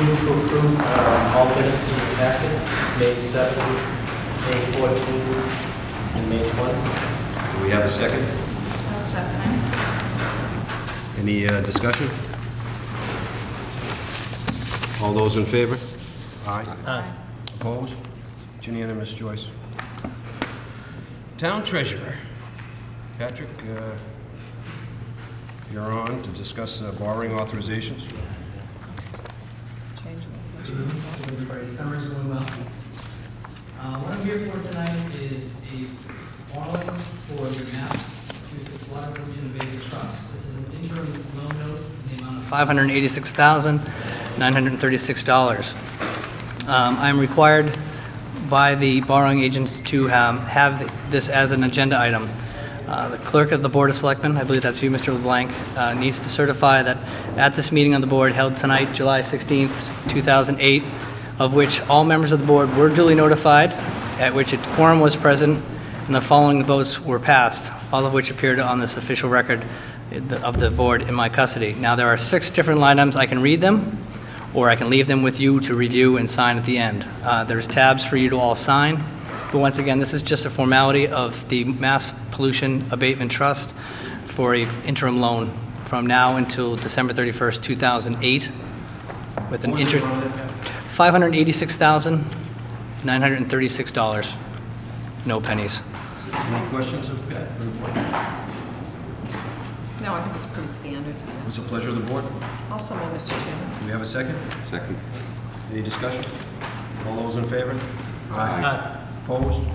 move to approve all minutes in the packet. It's May 7th, May 14th, and May 20th. Do we have a second? I'll second. Any discussion? All those in favor? Aye. Aye. Opposed? It's unanimous, Joyce. Town Treasurer. Patrick, you're on to discuss borrowing authorizations. Everybody, summer's going well. What I'm here for tonight is a borrowing for the Massachusetts Water Pollution Abatement Trust. This is an interim loan note in the amount of $586,936. I'm required by the borrowing agents to have this as an agenda item. The clerk of the Board of Selectmen, I believe that's you, Mr. LeBlanc, needs to certify that at this meeting on the board held tonight, July 16th, 2008, of which all members of the board were duly notified, at which a quorum was present, and the following votes were passed, all of which appeared on this official record of the board in my custody. Now, there are 6 different line items. I can read them, or I can leave them with you to review and sign at the end. There's tabs for you to all sign. But once again, this is just a formality of the Mass Pollution Abatement Trust for an interim loan from now until December 31st, 2008, with an interest $586,936. No pennies. Any questions of Pat? No, I think it's pretty standard. What's the pleasure of the board? Also, Mr. Chairman. Do we have a second? Second. Any discussion? All those in favor? Aye. Opposed?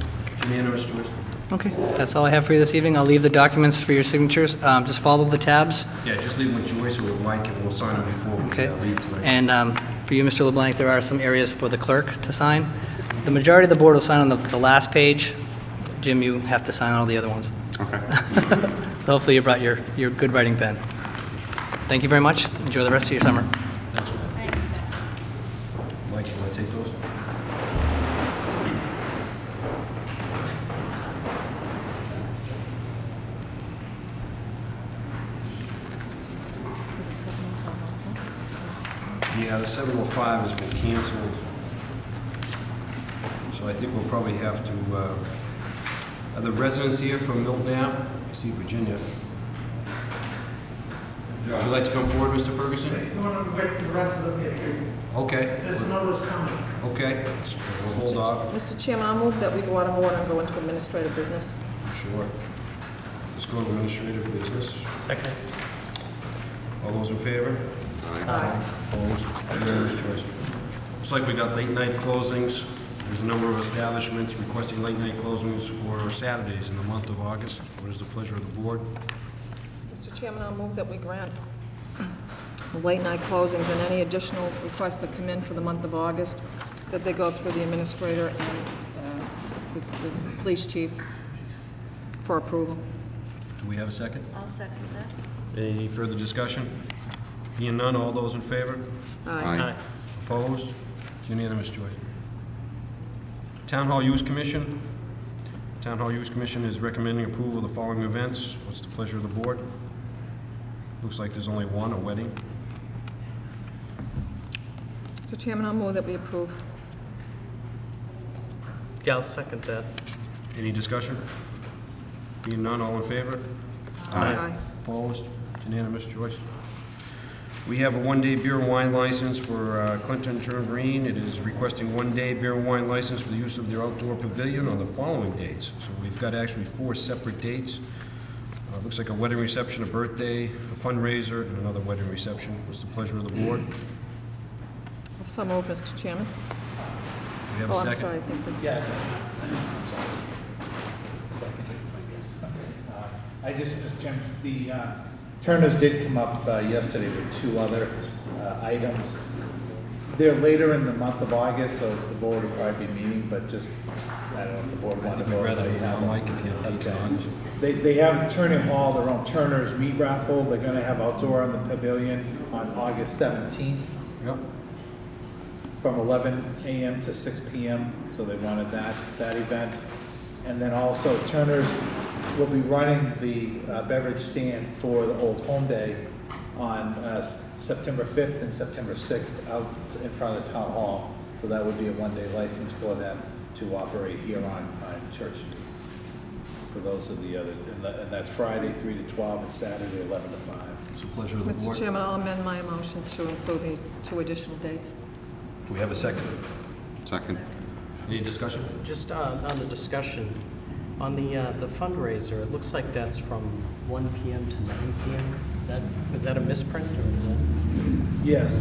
Unanimous, Joyce. Okay, that's all I have for you this evening. I'll leave the documents for your signatures. Just follow the tabs. Yeah, just leave with Joyce or with Mike, and we'll sign them before we Okay. leave tonight. And for you, Mr. LeBlanc, there are some areas for the clerk to sign. The majority of the board will sign on the last page. Jim, you have to sign on all the other ones. Okay. So hopefully you brought your good writing pen. Thank you very much. Enjoy the rest of your summer. Thanks, Pat. Thanks, Mike, you want to take those? Yeah, the 705 has been canceled. So I think we'll probably have to, are the residents here from Milton Ave? I see Virginia. Would you like to come forward, Mr. Ferguson? You want to wait for the rest of them here? Okay. There's another coming. Okay, we'll hold off. Mr. Chairman, I'll move that we go out of order and go into administrative business. Sure. Let's go to administrative business. Second. All those in favor? Aye. Opposed? Unanimous, choice. Looks like we got late night closings. There's a number of establishments requesting late night closings for Saturdays in the month of August. What is the pleasure of the board? Mr. Chairman, I'll move that we grant the late night closings and any additional requests that come in for the month of August, that they go through the administrator and the police chief for approval. Do we have a second? I'll second that. Any further discussion? Being none, all those in favor? Aye. Opposed? It's unanimous, choice. Town Hall Use Commission. Town Hall Use Commission is recommending approval of the following events. What's the pleasure of the board? Looks like there's only one, a wedding. Mr. Chairman, I'll move that we approve. Yeah, I'll second that. Any discussion? Being none, all in favor? Aye. Opposed? It's unanimous, choice. We have a one-day beer and wine license for Clinton Turnverine. It is requesting one-day beer and wine license for the use of their outdoor pavilion on the following dates. So we've got actually 4 separate dates. Looks like a wedding reception, a birthday, a fundraiser, and another wedding reception. What's the pleasure of the board? Do So moved, Mr. Chairman. we have a Oh, I'm second? sorry, I think the Yeah. I just, Mr. Chairman, the Turners did come up yesterday with 2 other items. They're later in the month of August, so the board will probably be meeting, but just, I don't know if the board I wanted think to we'd go. rather over have that. Mike if you have dates Okay. on. They have Turner Hall, their own Turner's Meat Raffle. They're gonna have outdoor on the pavilion on August 17th Yep. from 11 a.m. to 6 p.m. So they wanted that event. And then also Turner's will be running the beverage stand for the Old Home Day on September 5th and September 6th out in front of the town hall. So that would be a one-day license for them to operate here on Church Street. So those are the other, and that's Friday 3 to 12 and Saturday 11 to 5. It's a pleasure of the Mr. board. Chairman, I'll amend my motion to include the 2 additional dates. Do we have a second? Second. Any discussion? Just on the discussion, on the fundraiser, it looks like that's from 1 PM to 9 PM. Is that a misprint, or is that? Yes,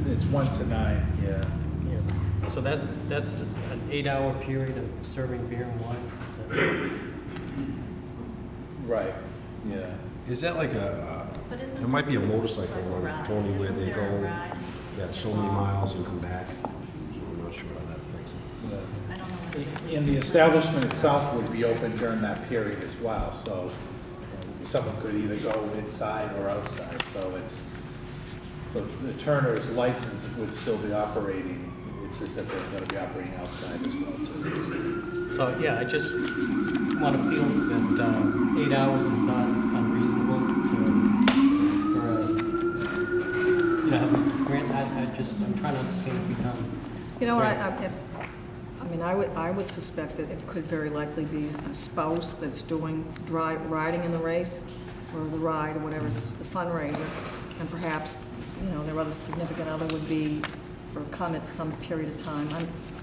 it's 1 to 9, yeah. Yeah. So that's an 8-hour period of serving beer and wine? Is that? Right, yeah. Is that like there might be a motorcycle run, Tony, where they go, so many miles and come back. So I'm not sure how that affects it. And the establishment itself would be open during that period as well, so someone could either go inside or outside, so the Turner's license would still be operating, it's just that they're gonna be operating outside as well too. So, yeah, I just want to feel that 8 hours is not unreasonable have a grant. I'm trying to understand if we can. You know what, I would suspect that it could very likely be a spouse that's riding in the race, or the ride, or whatever, it's the fundraiser, and perhaps, their other significant other would be, or come at some period of time.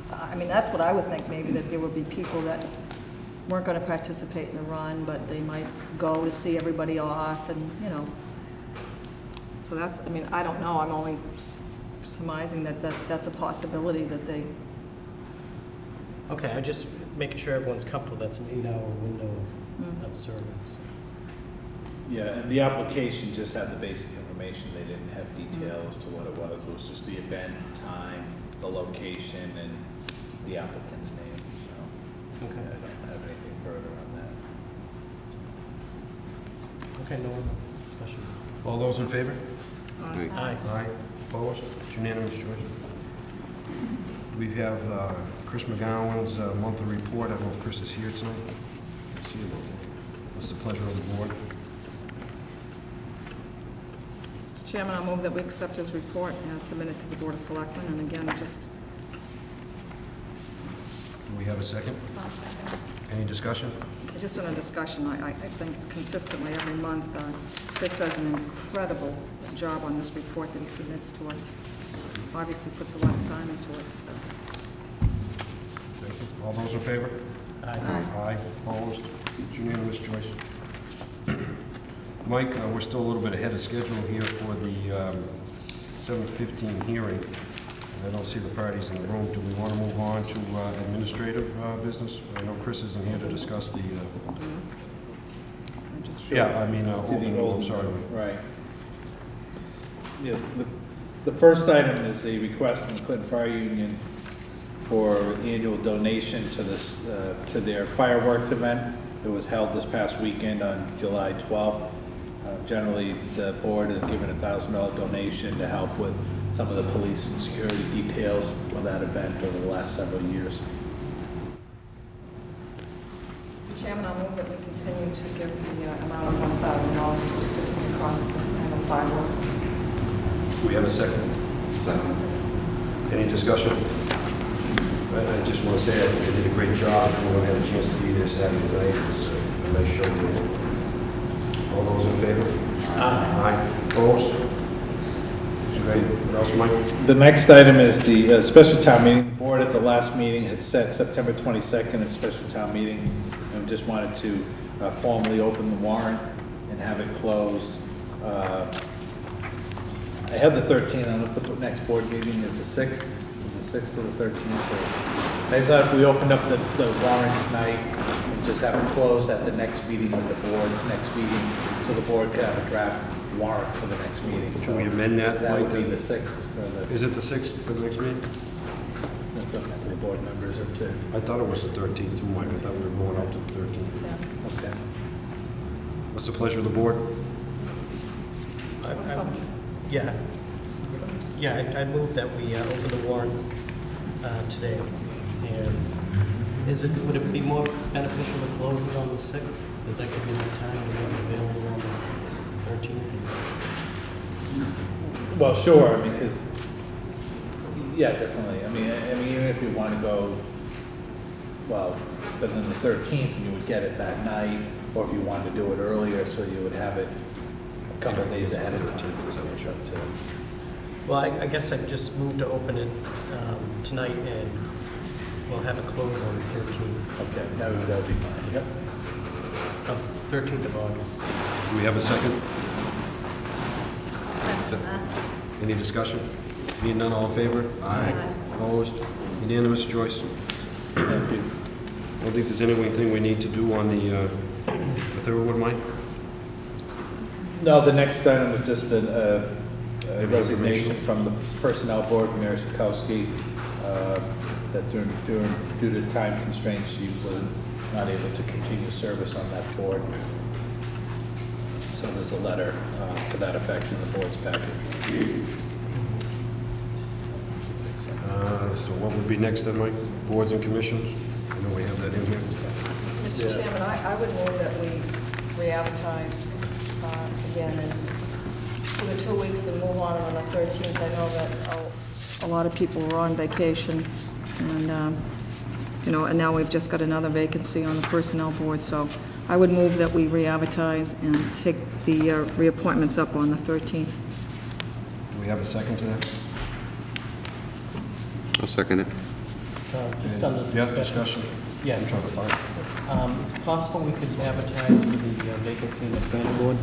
That's what I would think, maybe, that there would be people that weren't gonna participate in the run, but they might go to see everybody off, and, so that's, I don't know, I'm only surmising that's a possibility that they. Okay, I'm just making sure everyone's comfortable. That's an 8-hour window of service. Yeah, and the application just had the basic information. They didn't have details to what it was. It was just the event, time, the location, and the applicant's name, so. Okay. I don't have anything further on that. Okay, no one discussion. All those in favor? Aye. Aye. Opposed? It's unanimous, choice. We have Chris McGowan's monthly report. I don't know if Chris is here tonight. Let's see about that. What's the pleasure of the board? Mr. Chairman, I'll move that we accept his report as submitted to the Board of Selectmen, and again, just. Do we have a second? Any discussion? Just in a discussion, I think consistently every month, Chris does an incredible job on this report that he submits to us. Obviously puts a lot of time into it, so. Thank you. All those in favor? Aye. Aye. Opposed? It's unanimous, choice. Mike, we're still a little bit ahead of schedule here for the 7:15 hearing. I don't see the parties in the room. Do we want to move on to administrative business? I know Chris isn't here to discuss the, I'm sorry. Right. Yeah, the first item is a request from the Clinton Fire Union for an annual donation to this, to their fireworks event. It was held this past weekend on July 12th. Generally, the board has given a $1,000 donation to help with some of the police and security details for that event over the last several years. Mr. Chairman, I'll move that we continue to give the amount of $1,000 to assist in the cost of annual fireworks. Do we have a second? Second. Any discussion? I just want to say I think they did a great job. Everyone had a chance to be there Saturday night. It's a nice show. All those in favor? Aye. Opposed? What else, Mike? The next item is the special town meeting. The board at the last meeting had set September 22nd as special town meeting, and just wanted to formally open the warrant and have it closed. I have the 13th, I looked at the next board meeting is the 6th, the 6th or the 13th. So I thought if we opened up the warrant tonight and just have it closed at the next meeting of the board's next meeting, so the board could have a draft warrant for the next meeting. Should we amend that? That would Mike, be the 6th. For Is it the 6th for the next meeting? the board members are too. I thought it was the 13th too, Mike. I thought we were going up to the 13th. Okay. What's the pleasure of the board? I move that we open the warrant today. And would it be more beneficial to close it on the 6th? Is that going to be enough time to have it available on the 13th? Well, sure, because, yeah, definitely. I mean, even if you want to go, well, but then the 13th, you would get it that night, or if you wanted to do it earlier, so you would have it a couple of days ahead of time. Well, I guess I just moved to open it tonight, and we'll have it close on the 13th. Okay, that would be fine. Yep. 13th of August. Do we have a second? Any discussion? Being none, all in favor? Aye. Opposed? Unanimous, Joyce? Thank you. I don't think there's anything we need to do on the third one, Mike? No, the next item is just a resignation from the Personnel Board, Mary Sikowski, that due to time constraints, she was not able to continue service on that board. So there's a letter to that effect in the board's package. So what would be next then, Mike? Boards and commissions? I know we have that in here. Mr. Chairman, I would move that we re-advertise again and for the 2 weeks and move on the 13th. I know that a lot of people were on vacation, and, and now we've just got another vacancy on the Personnel Board, so I would move that we re-advertise and take the reappointments up on the 13th. Do we have a second to that? I'll second it. Just on the Yeah, discussion. discussion. Yeah. I'm trying to find. Is it possible we could advertise for the vacancy in the planning board?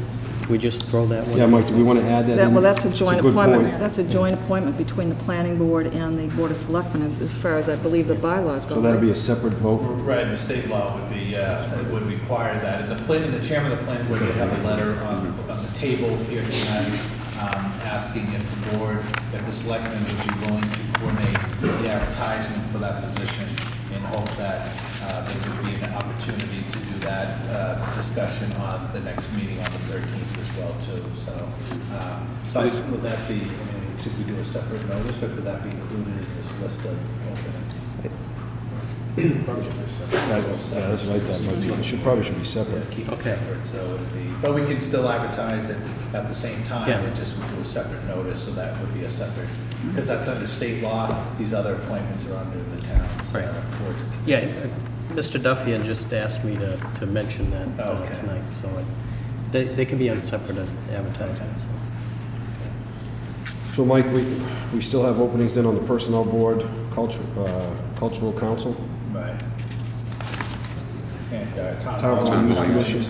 We just throw that one? Yeah, Mike, do we want to add that in? Well, that's a It's joint good appointment. point. That's a joint appointment between the Planning Board and the Board of Selectmen, as far as I believe the bylaws go. So that'd be right? a separate vote? Right, the state law would be, would require that. And the chairman of the planning board would have a letter on the table here tonight, asking if the board, if the selectmen would be willing to coordinate the advertisement for that position in hope that there would be an opportunity to do that discussion on the next meeting on the 13th as well, too. So would that be, should we do a separate notice, or could that be included in this list of openings? Probably should be separate. Yeah, that's right, that might be, probably should be separate. Keep it Okay. separate, so it'd be, but we can still advertise it at the same time, Yeah. we just would do a separate notice, so that would be a separate, because that's under state law, these other appointments are under the town's Right. boards. Yeah, Mr. Duffian just asked me to mention that Oh, okay. tonight, so they can be on separate advertisements. So Mike, we still have openings then on the Personnel Board, Cultural Council? Right. And Town Hall Hall Use Commission.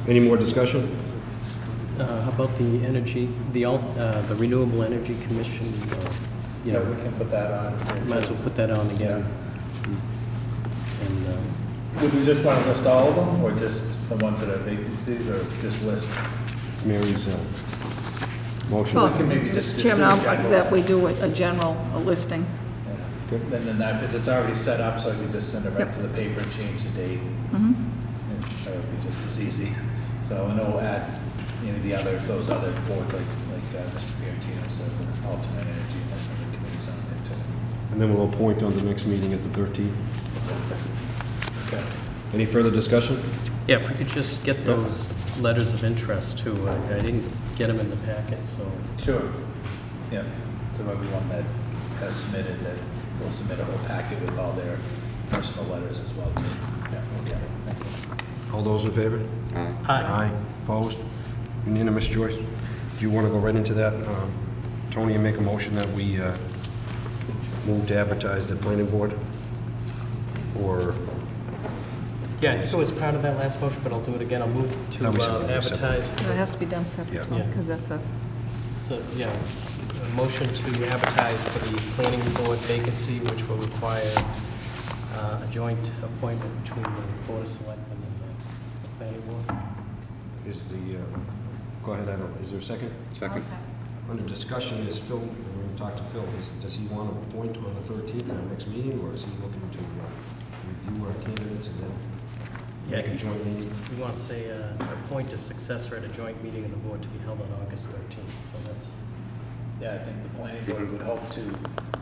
Any more discussion? How about the energy, the Renewable Energy Commission? Yeah, we can put that on. Might as well put that on again. And, Would we just want to list all of them, or just the ones that are vacancies, or just list? It's Mary's motion. Well, can maybe just Mr. do Chairman, a I'll- general. that we do a general listing. Then that, because it's already set up, so I can just send it right Yep. to the paper and change the date. Mhm. And that would be just as easy. So, and we'll add, those other boards, like Mr. Fiorentino said, the alternate energy, and some of the committees on there too. And then we'll appoint on the next meeting at the 13th. Okay. Any further discussion? yeah, if we could just get those letters of interest too. I didn't get them in the packet, so. Sure. Yeah, so everyone that has submitted, that will submit a whole packet with all their personal letters as well, too. Yeah, okay. Thank you. All those in favor? Aye. Aye. Opposed? Unanimous, Joyce? Do you want to go right into that, Tony, and make a motion that we move to advertise the planning board? Or, Yeah, I think it was part of that last motion, but I'll do it again. I'll move to That was separate. advertise. It has to be done separately, Yeah. because that's a, So, yeah, a motion to advertise for the planning board vacancy, which will require a joint appointment between the Board of Selectmen and the planning board. is the, go ahead, is there a second? Second. Under discussion, is Phil, we're going to talk to Phil, does he want to appoint on the 13th at our next meeting, or is he looking to review our candidates and then make a joint meeting? We want to say appoint a successor at a joint meeting of the board to be held on August 13th, so that's, Yeah, I think the planning board would hope to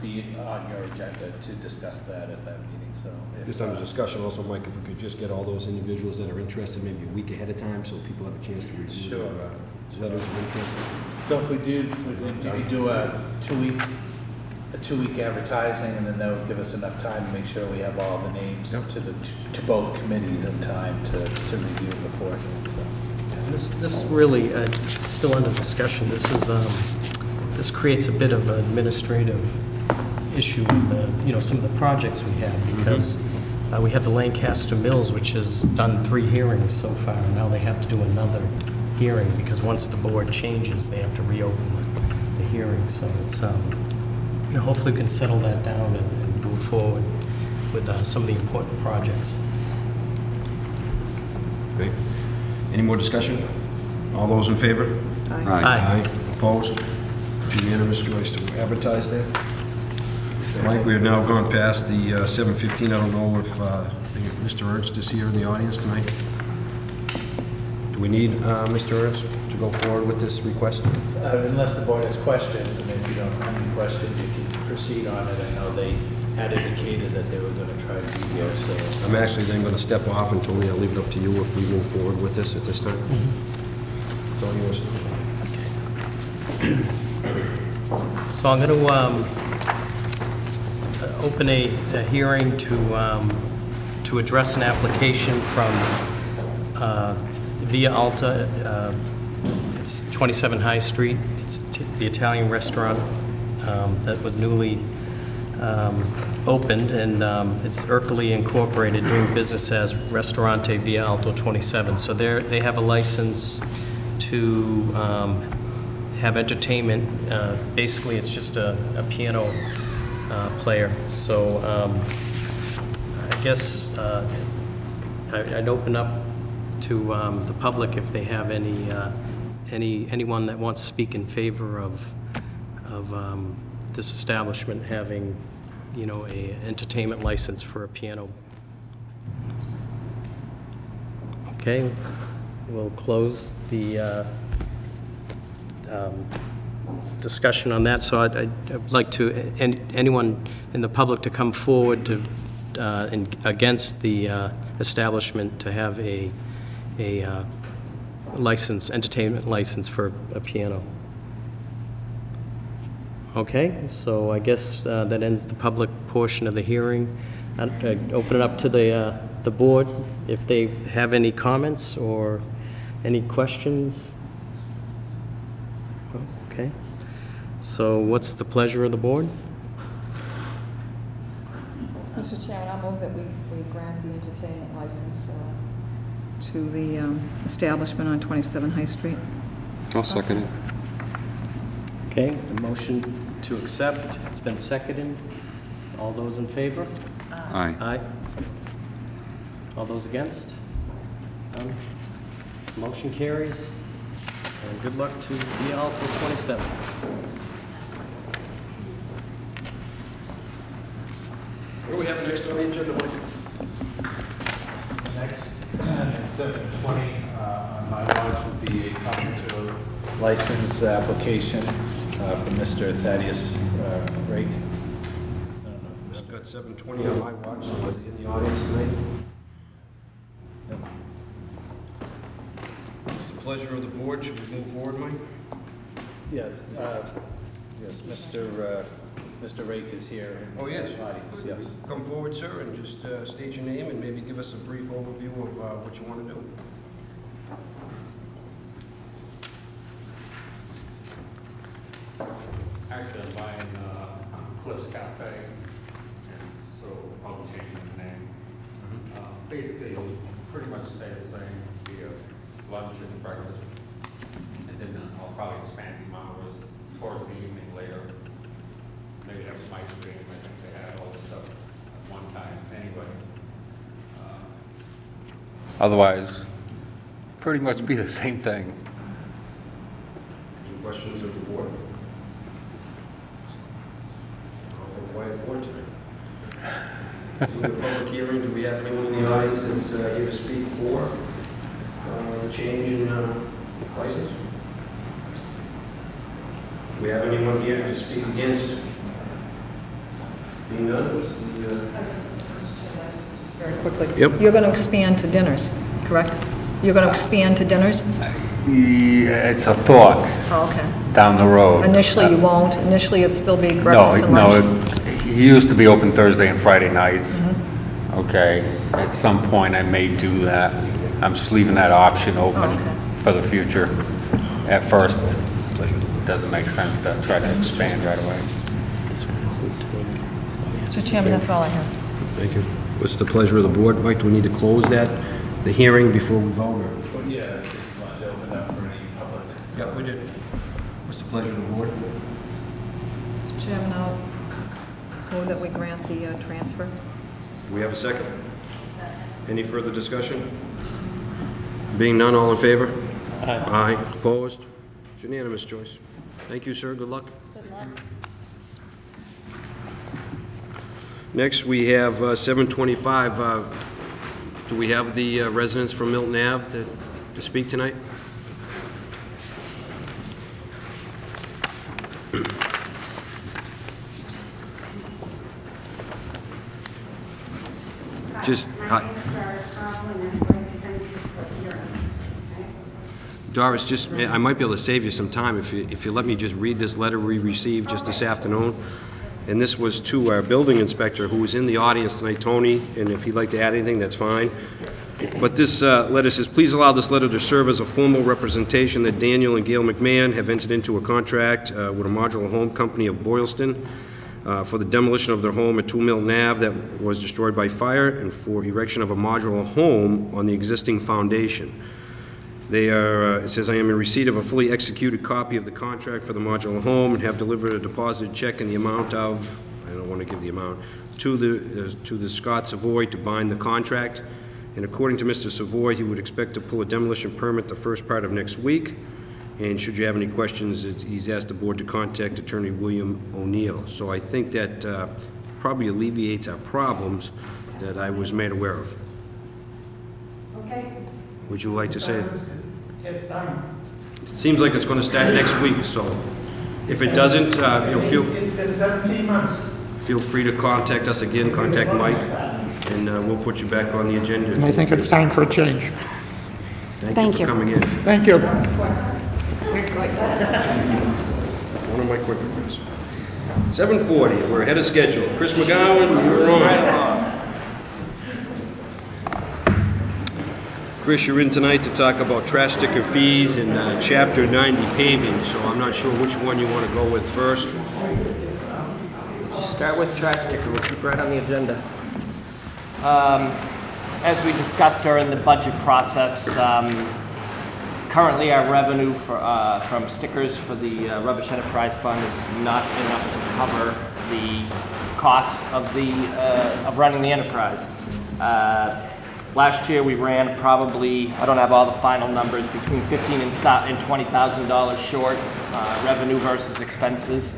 be on your agenda to discuss that at that meeting, so. so. if, Just under discussion also, Mike, if we could just get all those individuals that are interested maybe a week ahead of time, so people have a chance to review Sure. their letters of interest. So if we do a two-week advertising, and then that would give us enough time to make sure we have all the names Yep. to both committees in time to review beforehand, so. This really, still under discussion, this creates a bit of an administrative issue with, some of the projects we have, because we have the Lancaster Mills, which has done 3 hearings so far, and now they have to do another hearing, because once the board changes, they have to reopen the hearing, so it's, hopefully we can settle that down and move forward with some of the important projects. Great. Any more discussion? All those in favor? Aye. Opposed? Unanimous, Joyce, to advertise that. Mike, we have now gone past the 7:15. I don't know if Mr. Ernst is here in the audience tonight. Do we need Mr. Ernst to go forward with this request? Unless the board has questions, and if you don't have any questions, you can proceed on it. I know they had indicated that they were going to try to be here, so. I'm actually then going to step off, and Tony, I'll leave it up to you if we move forward with this at this time. It's all yours. So I'm going to open a hearing to address an application from Via Alta. It's 27 High Street. It's the Italian restaurant that was newly opened, and it's Ercole Incorporated, doing business as Ristorante Via Alto 27. So they have a license to have entertainment. Basically, it's just a piano player. So I guess I'd open up to the public if they have anyone that wants to speak in favor of this establishment having, a entertainment license for a piano. Okay, we'll close the discussion on that. So I'd like to, anyone in the public to come forward to, against the establishment to have a license, entertainment license for a piano. Okay, so I guess that ends the public portion of the hearing. I'd open it up to the board if they have any comments or any questions. Okay, so what's the pleasure of the board? Mr. Chairman, I'll move that we grant the entertainment license to the establishment on 27 High Street. I'll second it. Okay, the motion to accept, it's been seconded. All those in favor? Aye. Aye. All those against? None? Motion carries. And good luck to Via Alto 27. What do we have next on the agenda, Mike? Next, at 7:20, on my watch would be a common license application for Mr. Thaddeus Rake. I've got 7:20 on my watch, so are they in the audience tonight? It's the pleasure of the board. Should we move forward, Mike? Yes, Mr. Rake is here in Oh, yes. the audience, yes. Come forward, sir, and just state your name and maybe give us a brief overview of what you want to do. Actually, I'm buying Cliff's Cafe, and so I'll be changing the name. Basically, it'll pretty much stay the same, be a lunch and breakfast. And then I'll probably expand some hours towards the evening later. Maybe have some ice cream, I think they had all this stuff at one time anyway. Otherwise, pretty much be the same thing. Any questions of the board? Awful quiet board tonight. In the public hearing, do we have anyone in the audience that's here to speak for the change in license? Do we have anyone here to speak against? Being none, what's the... Very quickly. Yep. You're going to expand to dinners, correct? You're going to expand to dinners? Yeah, it's a thought Oh, okay. down the road. Initially, you won't. Initially, it'd still be No, breakfast and no, lunch. he used to be open Thursday and Friday nights. Mm-hmm. Okay, at some point I may do that. I'm just leaving that option open Okay. for the future. At first, it doesn't make sense to try to expand right away. Mr. Chairman, that's all I have. Thank you. What's the pleasure of the board? Mike, do we need to close the hearing before we vote? or- But yeah, just wanted to open up for any public. Yeah, we did. What's the pleasure of the board? Mr. Chairman, I'll move that we grant the transfer. Do we have a second? Any further discussion? Being none, all in favor? Aye. Opposed? It's unanimous, Joyce. Thank you, sir. Good luck. Next, we have 725. Do we have the residents from Milton Ave to speak tonight? Just, hi. Doris, just, I might be able to save you some time if you let me just read this letter we received just this afternoon. And this was to our building inspector, who was in the audience tonight, Tony, and if he'd like to add anything, that's fine. But this letter says, "Please allow this letter to serve as a formal representation that Daniel and Gail McMahon have entered into a contract with a modular home company of Boylston for the demolition of their home at 2 Milton Ave that was destroyed by fire and for erection of a modular home on the existing foundation. They are, it says, I am in receipt of a fully executed copy of the contract for the modular home and have delivered a deposited check in the amount of," I don't want to give the amount, to the Scott Savoy to bind the contract. And according to Mr. Savoy, he would expect to pull a demolition permit the first part of next week. And should you have any questions, he's asked the board to contact Attorney William O'Neill. So I think that probably alleviates our problems that I was made aware of. Okay. Would you like to say it? It's done. It seems like it's going to start next week, so if it doesn't, It's been 17 months. feel free to contact us again, contact Mike, and we'll put you back on the agenda. And I think it's time for a change. Thank you for coming in. Thank you. One of my quicker ones. 7:40, we're ahead of schedule. Chris McGowan, you're on. Chris, you're in tonight to talk about trash sticker fees and Chapter 90 paving, so I'm not sure which one you want to go with first. Start with trash sticker, we'll keep right on the agenda. As we discussed during the budget process, currently our revenue from stickers for the Rubbish Enterprise Fund is not enough to cover the costs of running the enterprise. Last year we ran probably, I don't have all the final numbers, between $15,000 and $20,000 short revenue versus expenses.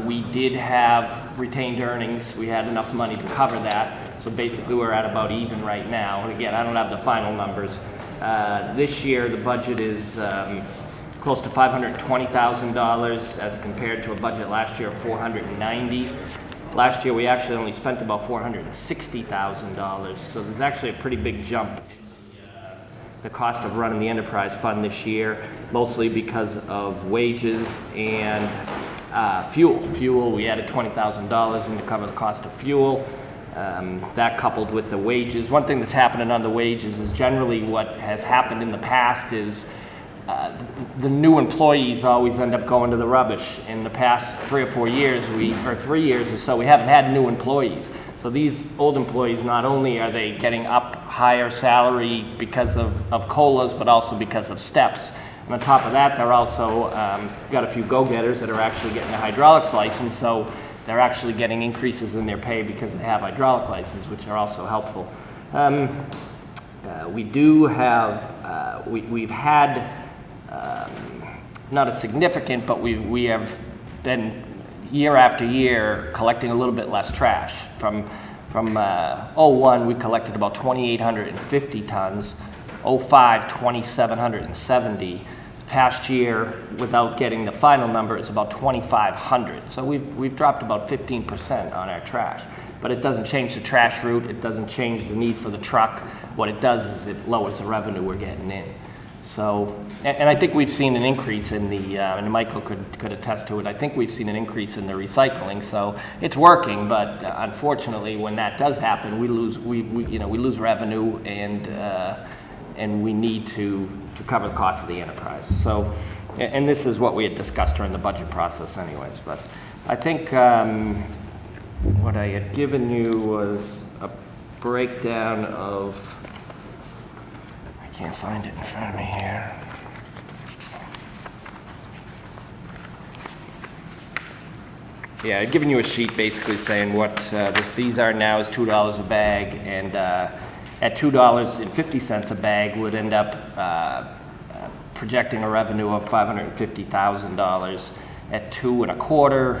We did have retained earnings. We had enough money to cover that. So basically we're at about even right now. And again, I don't have the final numbers. This year the budget is close to $520,000 as compared to a budget last year of $490,000. Last year we actually only spent about $460,000. So there's actually a pretty big jump in the cost of running the enterprise fund this year, mostly because of wages and fuel. Fuel, we added $20,000 in to cover the cost of fuel. That coupled with the wages. One thing that's happening on the wages is generally what has happened in the past is the new employees always end up going to the rubbish. In the past 3 or 4 years, or 3 years or so, we haven't had new employees. So these old employees, not only are they getting up higher salary because of COLAs, but also because of steps. And on top of that, they're also got a few go-getters that are actually getting a hydraulics license, so they're actually getting increases in their pay because they have hydraulic license, which are also helpful. We do have, we've had, not a significant, but we have been year after year collecting a little bit less trash. From 01, we collected about 2,850 tons. 05, 2,770. Past year, without getting the final number, it's about 2,500. So we've dropped about 15% on our trash. but it doesn't change the trash route, it doesn't change the need for the truck. What it does is it lowers the revenue we're getting in. So, and I think we've seen an increase in the, and Michael could attest to it, I think we've seen an increase in the recycling, so it's working, but unfortunately, when that does happen, we lose revenue, and we need to cover the cost of the enterprise. So, and this is what we had discussed during the budget process anyways, but I think what I had given you was a breakdown of, I can't find it in front of me here. Yeah, I'd given you a sheet basically saying what these are now is $2 a bag, and at $2.50 a bag would end up projecting a revenue of $550,000. At 2 1/4,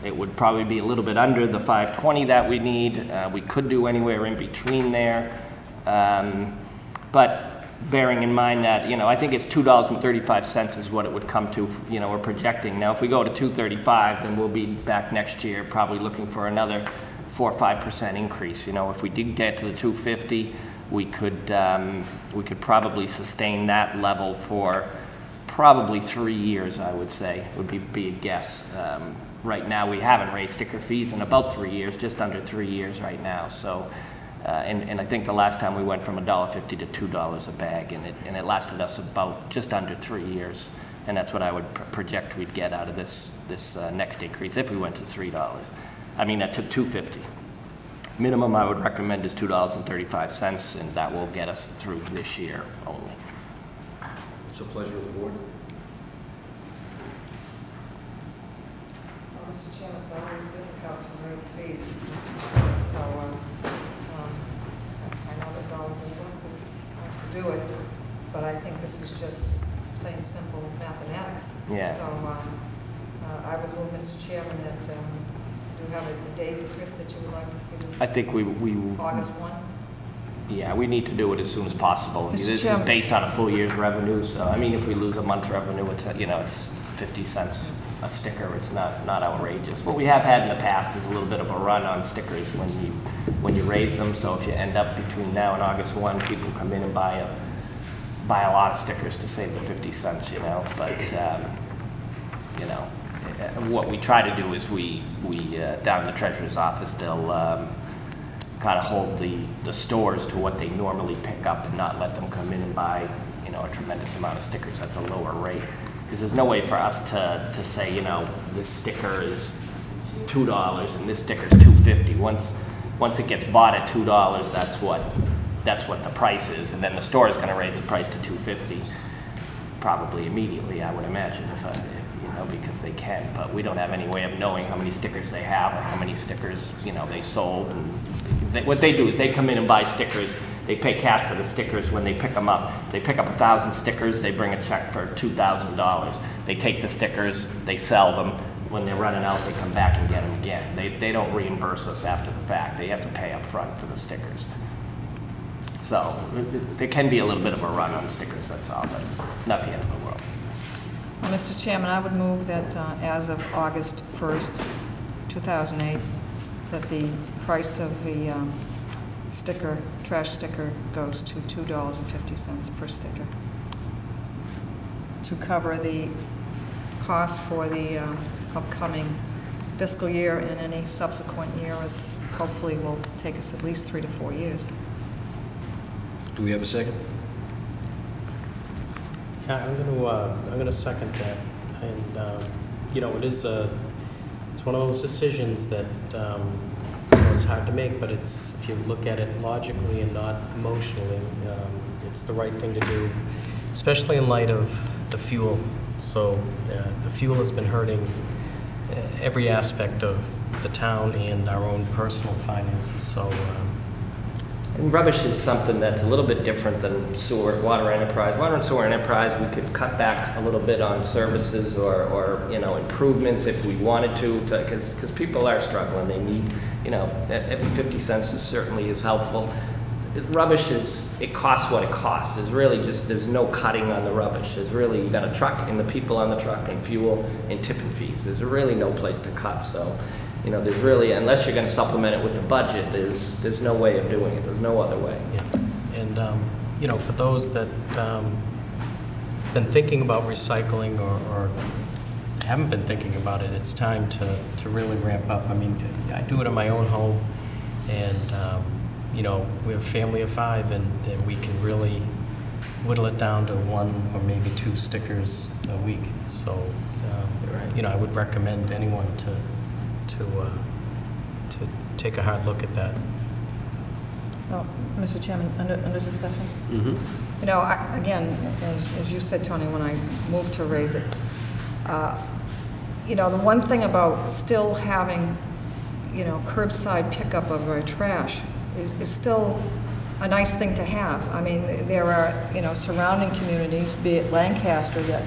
it would probably be a little bit under the 520 that we need. We could do anywhere in between there. But bearing in mind that, I think it's $2.35 is what it would come to, we're projecting. Now, if we go to 235, then we'll be back next year probably looking for another 4 or 5% increase. If we did get to the 250, we could probably sustain that level for probably 3 years, I would say, would be a guess. Right now, we haven't raised sticker fees in about 3 years, just under 3 years right now. So, and I think the last time we went from $1.50 to $2 a bag, and it lasted us about just under 3 years. And that's what I would project we'd get out of this next increase if we went to $3. I mean, to $2.50. Minimum I would recommend is $2.35, and that will get us through this year only. It's a pleasure of the board. Well, Mr. Chairman, it's always difficult to raise fees, that's for sure. So, I know there's always influences to do it, but I think this is just plain simple mathematics. Yeah. So, I would move, Mr. Chairman, that, do you have a date, Chris, that you would like to see this? I think we August 1? Yeah, we need to do it as soon as possible. Mr. This Chairman. is based on a full year's revenue, so, I mean, if we lose a month's revenue, it's 50 cents a sticker. It's not outrageous. What we have had in the past is a little bit of a run on stickers when you raise them, so if you end up between now and August 1, people come in and buy a lot of stickers to save the 50 cents, but, what we try to do is we down in the treasurer's office, they'll kind of hold the stores to what they normally pick up and not let them come in and buy, a tremendous amount of stickers at a lower rate. Because there's no way for us to say, this sticker is $2 and this sticker is $2.50. Once it gets bought at $2, that's what the price is, and then the store is going to raise the price to $2.50 probably immediately, I would imagine, because they can. But we don't have any way of knowing how many stickers they have or how many stickers they sold. And what they do is they come in and buy stickers. They pay cash for the stickers when they pick them up. They pick up 1,000 stickers. They bring a check for $2,000. They take the stickers. They sell them. When they're running out, they come back and get them again. They don't reimburse us after the fact. They have to pay up front for the stickers. So there can be a little bit of a run on stickers, that's all, but not the end of the world. Well, Mr. Chairman, I would move that as of August 1st, 2008, that the price of the trash sticker goes to $2.50 per sticker to cover the cost for the upcoming fiscal year and any subsequent year, as hopefully will take us at least 3 to 4 years. Do we have a second? Yeah, I'm gonna second that, and, it's one of those decisions that, it's hard to make, but if you look at it logically and not emotionally, it's the right thing to do, especially in light of the fuel. So, the fuel has been hurting every aspect of the town and our own personal finances, so, And rubbish is something that's a little bit different than water enterprise. Water and sewer enterprise, we could cut back a little bit on services or improvements if we wanted to, because people are struggling. They need, every 50 cents certainly is helpful. Rubbish it costs what it costs. There's no cutting on the rubbish. You got a truck and the people on the truck and fuel and tipping fees. There's really no place to cut. So, You know, there's really, unless you're gonna supplement it with the budget, there's no way of doing it, there's no other way. Yeah. And, you know, for those that been thinking about recycling or haven't been thinking about it, it's time to really ramp up. I mean, I do it in my own home, and, you know, we're a family of 5, and we can really whittle it down to 1 or maybe 2 stickers a week. So, Right. you know, I would recommend anyone to take a hard look at that. Oh, Mr. Chairman, under discussion? You know, again, as you said, Tony, when I moved to raise it, you know, the one thing about still having, you know, curbside pickup of our trash is still a nice thing to have. I mean, there are, you know, surrounding communities, be it Lancaster, that,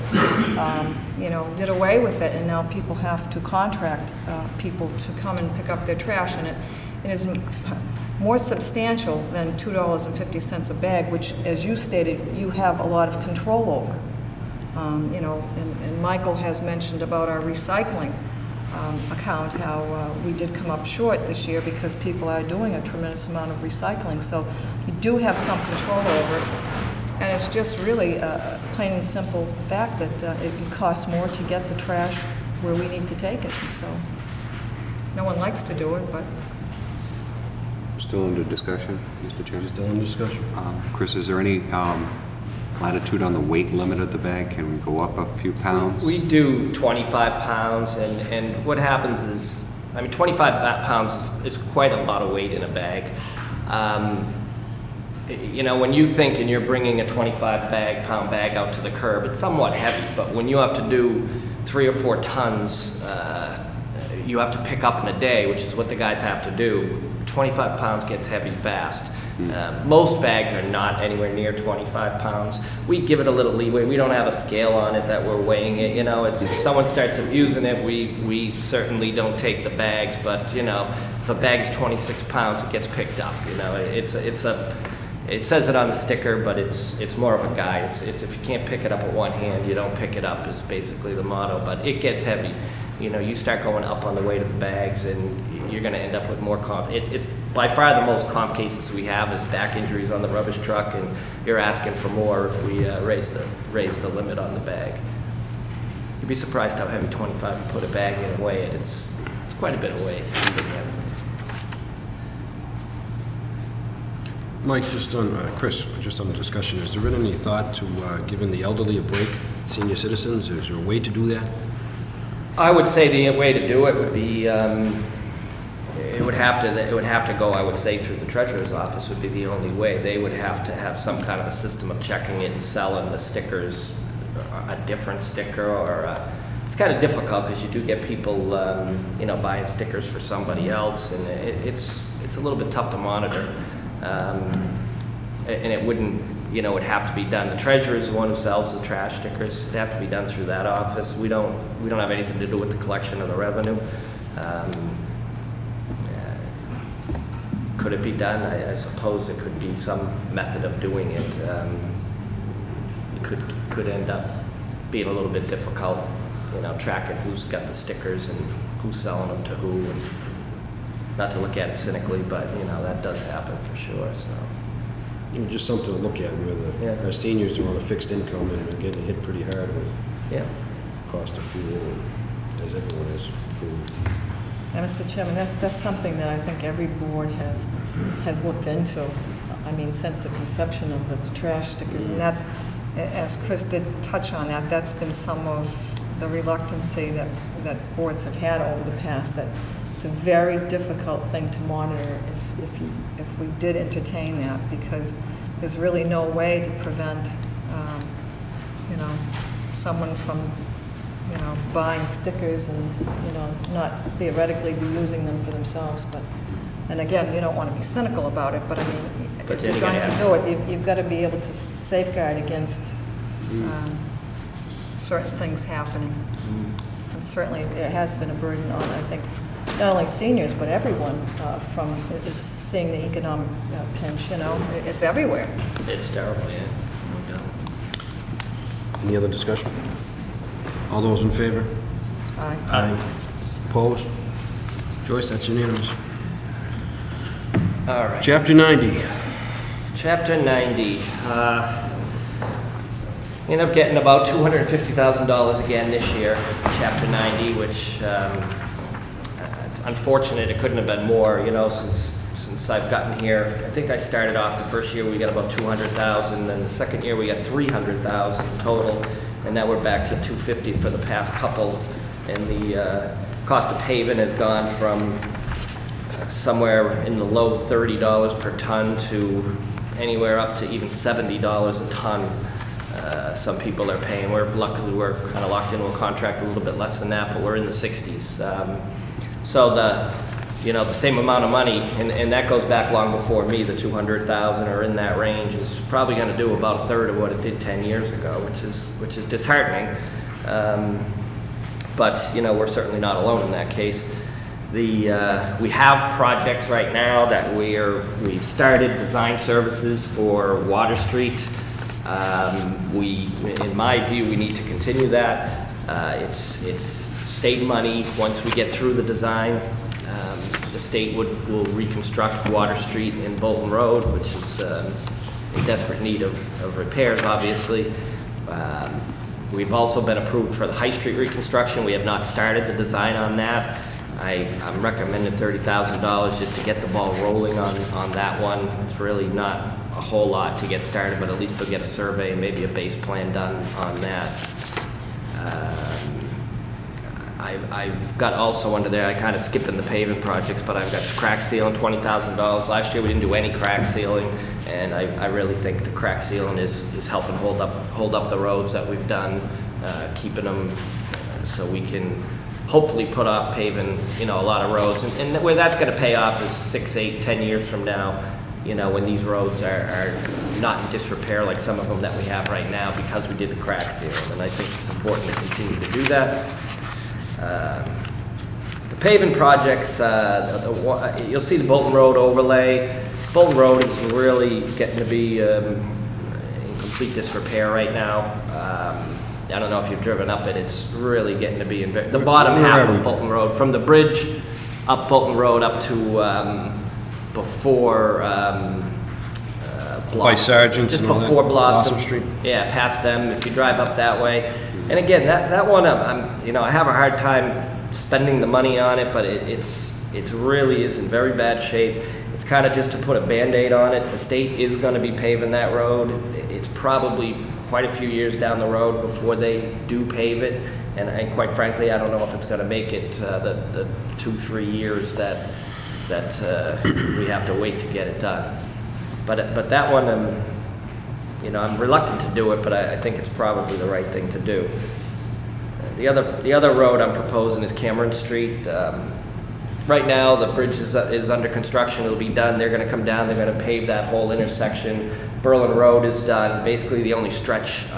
you know, did away with it, and now people have to contract people to come and pick up their trash, and it is more substantial than $2.50 a bag, which, as you stated, you have a lot of control over. You know, and Michael has mentioned about our recycling account, how we did come up short this year because people are doing a tremendous amount of recycling. So you do have some control over it. And it's just really a plain and simple fact that it costs more to get the trash where we need to take it. And so no one likes to do it, but Still under discussion, Mr. Chairman? Still in discussion? Chris, is there any latitude on the weight limit of the bag? Can we go up a few pounds? We do 25 pounds, and what happens is, I mean, 25 pounds is quite a lot of weight in a bag. You know, when you think and you're bringing a 25-pound bag out to the curb, it's somewhat heavy, but when you have to do 3 or 4 tons, you have to pick up in a day, which is what the guys have to do. 25 pounds gets heavy fast. Most bags are not anywhere near 25 pounds. We give it a little leeway. We don't have a scale on it that we're weighing it. You know, it's, if someone starts abusing it, we certainly don't take the bags. But you know, if a bag's 26 pounds, it gets picked up. You know, it says it on the sticker, but it's more of a guide. It's if you can't pick it up with one hand, you don't pick it up. Is basically the motto. But it gets heavy. You know, you start going up on the weight of the bags, and you're going to end up with more comp. It's by far the most comp cases we have is back injuries on the rubbish truck, and you're asking for more if we raise the limit on the bag. You'd be surprised how heavy 25 you put a bag in and weigh it. It's quite a bit of weight. Mike, just on, Chris, just on the discussion, has there been any thought to giving the elderly a break, senior citizens? Is there a way to do that? I would say the way to do it would be, it would have to go, I would say, through the treasurer's office would be the only way. They would have to have some kind of a system of checking it and selling the stickers, a different sticker, or it's kind of difficult because you do get people, you know, buying stickers for somebody else, and it's a little bit tough to monitor. And it wouldn't, you know, it would have to be done. The treasurer is the one who sells the trash stickers. It'd have to be done through that office. We don't have anything to do with the collection of the revenue. Could it be done? I suppose it could be some method of doing it. It could end up being a little bit difficult, you know, tracking who's got the stickers and who's selling them to who. And not to look at it cynically, but you know that does happen for sure. So. You know, just something to look at where our seniors are on a fixed income and are getting hit pretty hard with cost of fuel, as everyone is, food. And Mr. Chairman, that's something that I think every board has looked into. I mean, since the conception of the trash stickers, and that's, as Chris did touch on that, that's been some of the reluctancy that boards have had over the past. That it's a very difficult thing to monitor if we did entertain that, because there's really no way to prevent, you know, someone from, you know, buying stickers and, you know, not theoretically be using them for themselves. But, and again, you don't want to be cynical about it, but I mean, if you're going to do it, you've got to be able to safeguard against certain things happening. And certainly it has been a burden on, I think, not only seniors, but everyone from is seeing the economic pinch, you know, it's everywhere. It's terrible, yeah. No doubt. Any other discussion? All those in favor? Aye. Aye. Opposed? Joyce, that's unanimous. All right. Chapter 90. Chapter 90. End up getting about $250,000 again this year, Chapter 90, which it's unfortunate it couldn't have been more, you know, since I've gotten here. I think I started off the first year we got about 200,000, then the second year we got 300,000 total, and now we're back to 250 for the past couple. And the cost of paving has gone from somewhere in the low $30 per ton to anywhere up to even $70 a ton. Some people are paying. Luckily we're kind of locked into a contract a little bit less than that, but we're in the 60s. So the same amount of money, and that goes back long before me, the 200,000 or in that range, is probably going to do about a third of what it did 10 years ago, which is disheartening. But we're certainly not alone in that case. We have projects right now that we've started design services for Water Street. In my view, we need to continue that. It's state money. Once we get through the design, the state will reconstruct Water Street and Bolton Road, which is in desperate need of repairs, obviously. We've also been approved for the High Street reconstruction. We have not started the design on that. I'm recommending $30,000 just to get the ball rolling on that one. It's really not a whole lot to get started, but at least they'll get a survey and maybe a base plan done on that. I've got also under there, I kind of skipping the paving projects, but I've got crack sealing, $20,000. Last year we didn't do any crack sealing, and I really think the crack sealing is helping hold up the roads that we've done, keeping them so we can hopefully put off paving, a lot of roads. And where that's going to pay off is 6, 8, 10 years from now, when these roads are not in disrepair like some of them that we have right now because we did the crack sealing. And I think it's important to continue to do that. The paving projects, you'll see the Bolton Road overlay. Bolton Road is really getting to be in complete disrepair right now. I don't know if you've driven up it. It's really getting to be in the bottom half of Bolton Road, from the bridge up Bolton Road up to before By Sargent's just and all that, before Blossom Street. Yeah, past them. If you drive up that way, and again, that one, I have a hard time spending the money on it, but it really is in very bad shape. It's kind of just to put a Band-Aid on it. The state is going to be paving that road. It's probably quite a few years down the road before they do pave it, and quite frankly, I don't know if it's going to make it the 2-3 years that we have to wait to get it done. But that one, I'm reluctant to do it, but I think it's probably the right thing to do. The other road I'm proposing is Cameron Street. Right now, the bridge is under construction. It'll be done. They're going to come down. They're going to pave that whole intersection. Berlin Road is done. Basically, the only stretch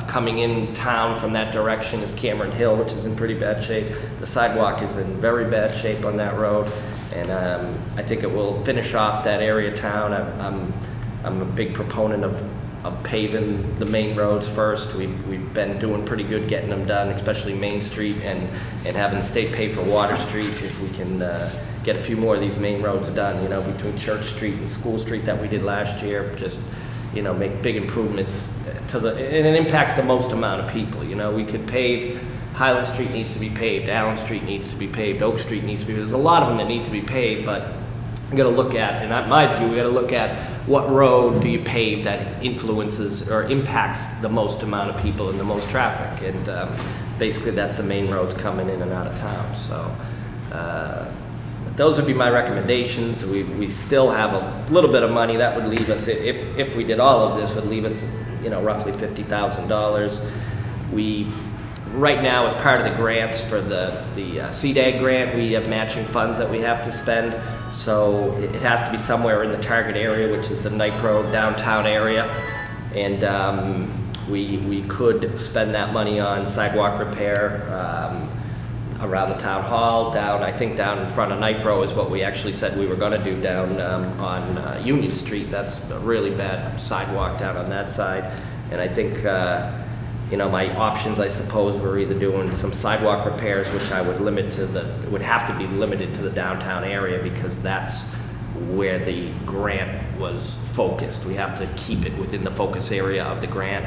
coming in town from that direction is Cameron Hill, which is in pretty bad shape. The sidewalk is in very bad shape on that road, and I think it will finish off that area of town. I'm a big proponent of paving the main roads first. We've been doing pretty good getting them done, especially Main Street, and having the state pay for Water Street. If we can get a few more of these main roads done, between Church Street and School Street that we did last year, just make big improvements and it impacts the most amount of people. We could pave, Highland Street needs to be paved, Allen Street needs to be paved, Oak Street needs to be, there's a lot of them that need to be paved, but we got to look at, in my view, we got to look at what road do you pave that influences or impacts the most amount of people and the most traffic, and basically that's the main roads coming in and out of town. So those would be my recommendations. We still have a little bit of money that would leave us, if we did all of this, would leave us roughly $50,000. We right now, as part of the grants for the CDAG grant, we have matching funds that we have to spend. So it has to be somewhere in the target area, which is the Nipro downtown area. And we could spend that money on sidewalk repair around the town hall, I think down in front of Nipro is what we actually said we were going to do down on Union Street. That's a really bad sidewalk down on that side. And I think my options, I suppose, were either doing some sidewalk repairs, which I would would have to be limited to the downtown area because that's where the grant was focused. We have to keep it within the focus area of the grant.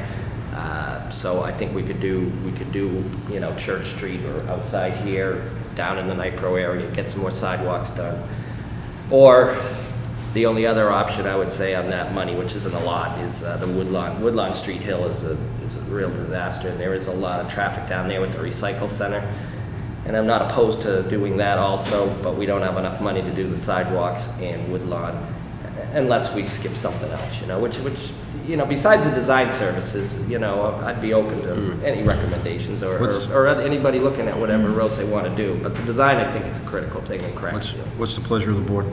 So I think we could do, Church Street or outside here, down in the Nipro area, get some more sidewalks done. Or the only other option I would say on that money, which isn't a lot, is the Woodlawn. Woodlawn Street Hill is a real disaster, and there is a lot of traffic down there with the recycle center. And I'm not opposed to doing that also, but we don't have enough money to do the sidewalks and Woodlawn unless we skip something else, which besides the design services, I'd be open to any recommendations or anybody looking at whatever roads they want to do. But the design, I think, is a critical thing in Cracksfield. What's the pleasure of the board?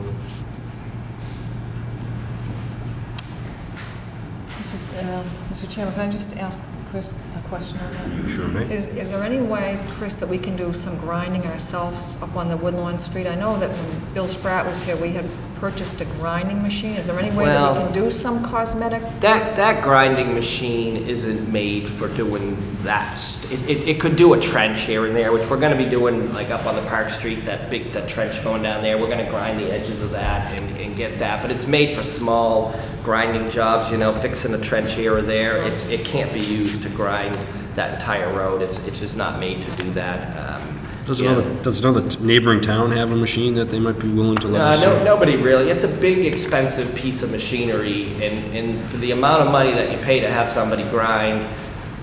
Mr. Chairman, can I just ask Chris a question on that? You sure may. Is there any way, Chris, that we can do some grinding ourselves up on the Woodlawn Street? I know that when Bill Spratt was here, we had purchased a grinding machine. Is there any way that we can do some cosmetic? That grinding machine isn't made for doing that. It could do a trench here and there, which we're going to be doing, like up on the Park Street, that trench going down there. We're going to grind the edges of that and get that. But it's made for small grinding jobs, fixing a trench here or there. It can't be used to grind that entire road. It's just not made to do that. Does another neighboring town have a machine that they might be willing to let us use? Nobody really. It's a big, expensive piece of machinery, and for the amount of money that you pay to have somebody grind,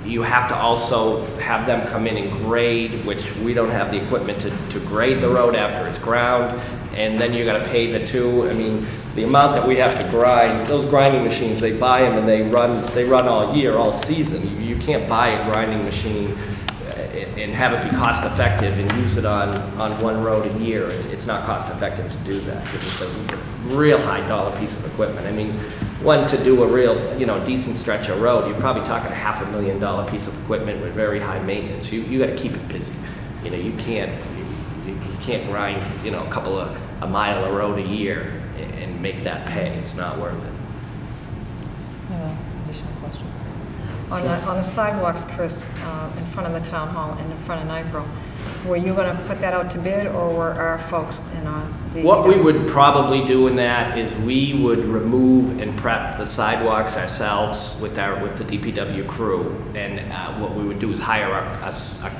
you have to also have them come in and grade, which we don't have the equipment to grade the road after it's ground, and then you got to pay the two. I mean, the amount that we have to grind, those grinding machines, they buy them and they run all year, all season. You can't buy a grinding machine and have it be cost effective and use it on one road a year. It's not cost effective to do that because it's a real high dollar piece of equipment. I mean, one to do a real, decent stretch of road, you're probably talking $500,000 piece of equipment with very high maintenance. You got to keep it busy. You can't grind, a mile of road a year and make that pay. It's not worth it. Additional question. On the sidewalks, Chris, in front of the town hall and in front of Nipro, were you going to put that out to bid, or were our folks in our DPW? What we would probably do in that is we would remove and prep the sidewalks ourselves with the DPW crew, and what we would do is hire a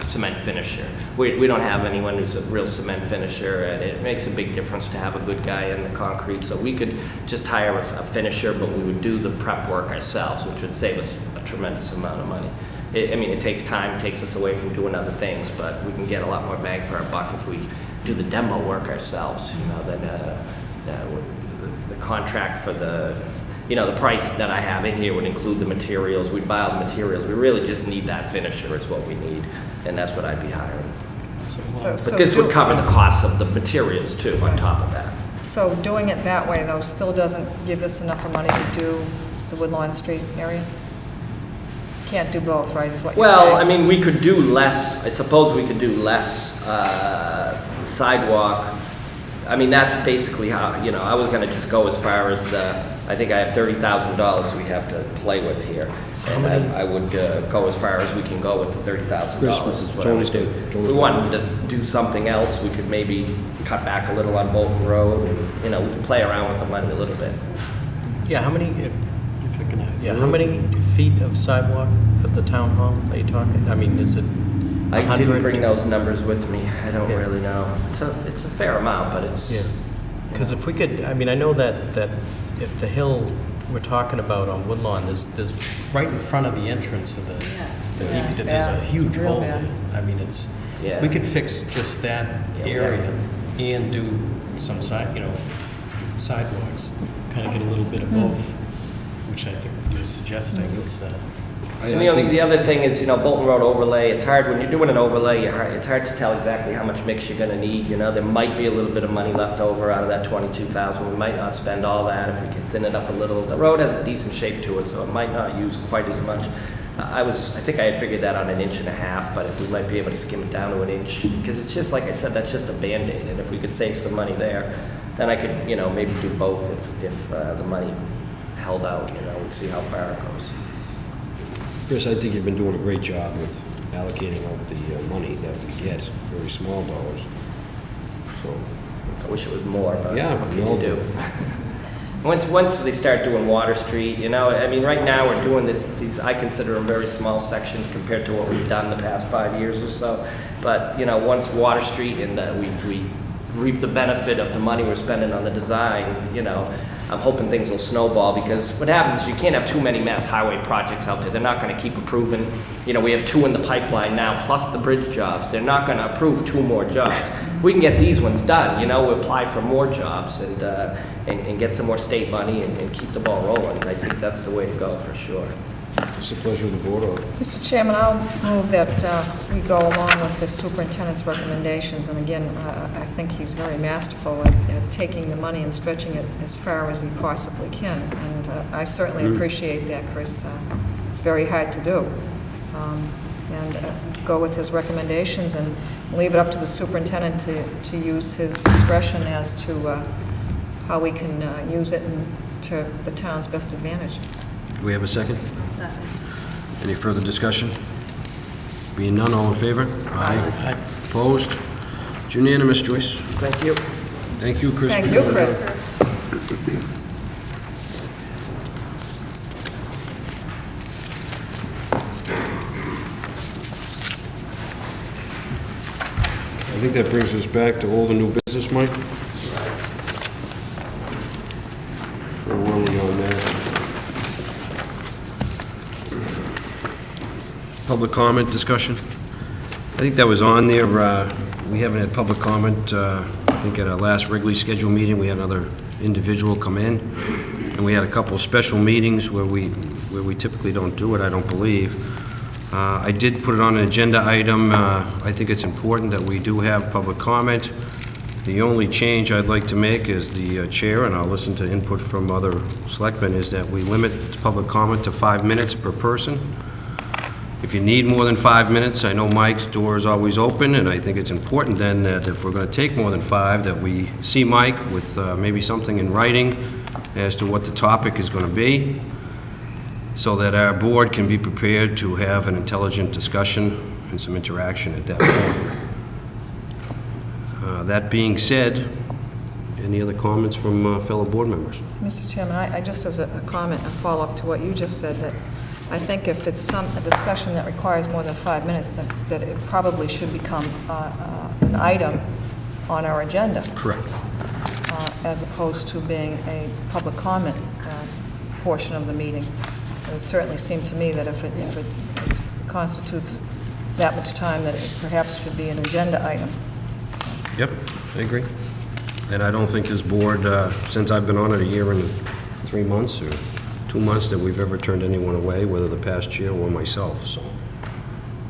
cement finisher. We don't have anyone who's a real cement finisher, and it makes a big difference to have a good guy in the concrete, so we could just hire a finisher, but we would do the prep work ourselves, which would save us a tremendous amount of money. It takes time, takes us away from doing other things, but we can get a lot more bang for our buck if we do the demo work ourselves, than the contract for the price that I have in here would include the materials. We'd buy all the materials. We really just need that finisher is what we need, and that's what I'd be hiring. But this would cover the cost of the materials too, on top of that. So doing it that way, though, still doesn't give us enough money to do the Woodlawn Street area? Can't do both, right, is what you're saying? Well, I mean, we could do less, I suppose we could do less sidewalk. I mean, that's basically how, I was gonna just go as far as I think I have $30,000 we have to play with here. And I would go as far as we can go with the $30,000 is what I would do. If we wanted to do something else, we could maybe cut back a little on Bolton Road and, we can play around with the money a little bit. Yeah, how many feet of sidewalk at the town hall are you talking? I mean, is it I 100? didn't bring those numbers with me. I don't Yeah. really know. It's a fair amount, but it's... Yeah, because if we could, I mean, I know that if the hill we're talking about on Woodlawn, there's right in front of the entrance of the DPW, there's a huge Real hole bad. there. I mean, Yeah. we could fix just that area and do some sidewalks, kind of get a little bit of both, which I think you're suggesting is... And the other thing is, Bolton Road overlay, it's hard, when you're doing an overlay, it's hard to tell exactly how much mix you're gonna need, there might be a little bit of money left over out of that $22,000, we might not spend all that if we can thin it up a little. The road has a decent shape to it, so it might not use quite as much. I think I had figured that on 1.5 inches, but if we might be able to skim it down to 1 inch, because it's just, like I said, that's just a Band-Aid, and if we could save some money there, then I could, maybe do both if the money held out, we'd see how far it goes. Chris, I think you've been doing a great job with allocating out the money that we get, very small dollars. So, I wish it was more, but yeah, what we can all you do. do? Once they start doing Water Street, you know, I mean, right now, we're doing these, I consider them very small sections compared to what we've done the past 5 years or so. But, you know, once Water Street and we reap the benefit of the money we're spending on the design, you know, I'm hoping things will snowball, because what happens is you can't have too many mass highway projects out there. They're not gonna keep approving, you know, we have 2 in the pipeline now, plus the bridge jobs. They're not gonna approve 2 more jobs. If we can get these ones done, you know, we'll apply for more jobs and get some more state money and keep the ball rolling. I think that's the way to go, for sure. It's the pleasure of the board. Mr. Chairman, I'll move that we go along with the superintendent's recommendations. And again, I think he's very masterful at taking the money and stretching it as far as he possibly can. And I certainly appreciate that, Chris. It's very hard to do. And go with his recommendations and leave it up to the superintendent to use his discretion as to how we can use it to the town's best advantage. Do we have a second? Any further discussion? Being none, all in favor? Aye. Opposed? It's unanimous, Joyce. Thank you. Thank you, Chris. Thank you, Chris. I think that brings us back to all the new business, Mike. Where were we on that? Public comment discussion? I think that was on there. We haven't had public comment. I think at our last regularly scheduled meeting, we had another individual come in, and we had a couple of special meetings where we typically don't do it, I don't believe. I did put it on an agenda item. I think it's important that we do have public comment. The only change I'd like to make as the chair, and I'll listen to input from other selectmen, is that we limit public comment to 5 minutes per person. If you need more than 5 minutes, I know Mike's door is always open, and I think it's important then that if we're going to take more than 5, that we see Mike with maybe something in writing as to what the topic is going to be, so that our board can be prepared to have an intelligent discussion and some interaction at that point. That being said, any other comments from fellow board members? Mr. Chairman, I just as a comment, a follow-up to what you just said, that I think if it's a discussion that requires more than 5 minutes, that it probably should become an item on our agenda. Correct. As opposed to being a public comment portion of the meeting. It would certainly seem to me that if it constitutes that much time, that it perhaps should be an agenda item. Yep, I agree. And I don't think this board, since I've been on it a year and 3 months or 2 months, that we've ever turned anyone away, whether the past chair or myself, so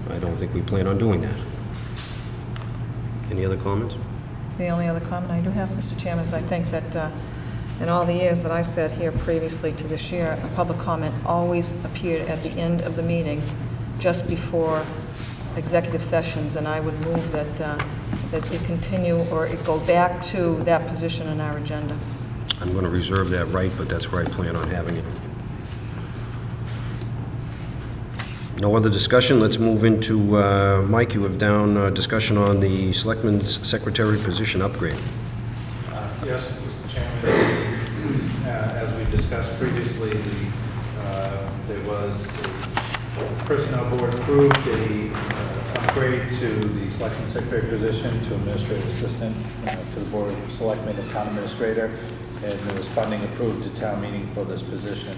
I don't think we plan on doing that. Any other comments? The only other comment I do have, Mr. Chairman, is I think that in all the years that I sat here previously to this year, a public comment always appeared at the end of the meeting, just before executive sessions, and I would move that it continue, or it go back to that position in our agenda. I'm going to reserve that right, but that's where I plan on having it. No other discussion. Let's move into, Mike, you have down discussion on the Selectman's Secretary position upgrade. Yes, Mr. Chairman. As we discussed previously, there was, the Personnel Board approved a upgrade to the Selection Secretary position to Administrative Assistant to the Board of Selectmen and Town Administrator, and there was funding approved to town meeting for this position.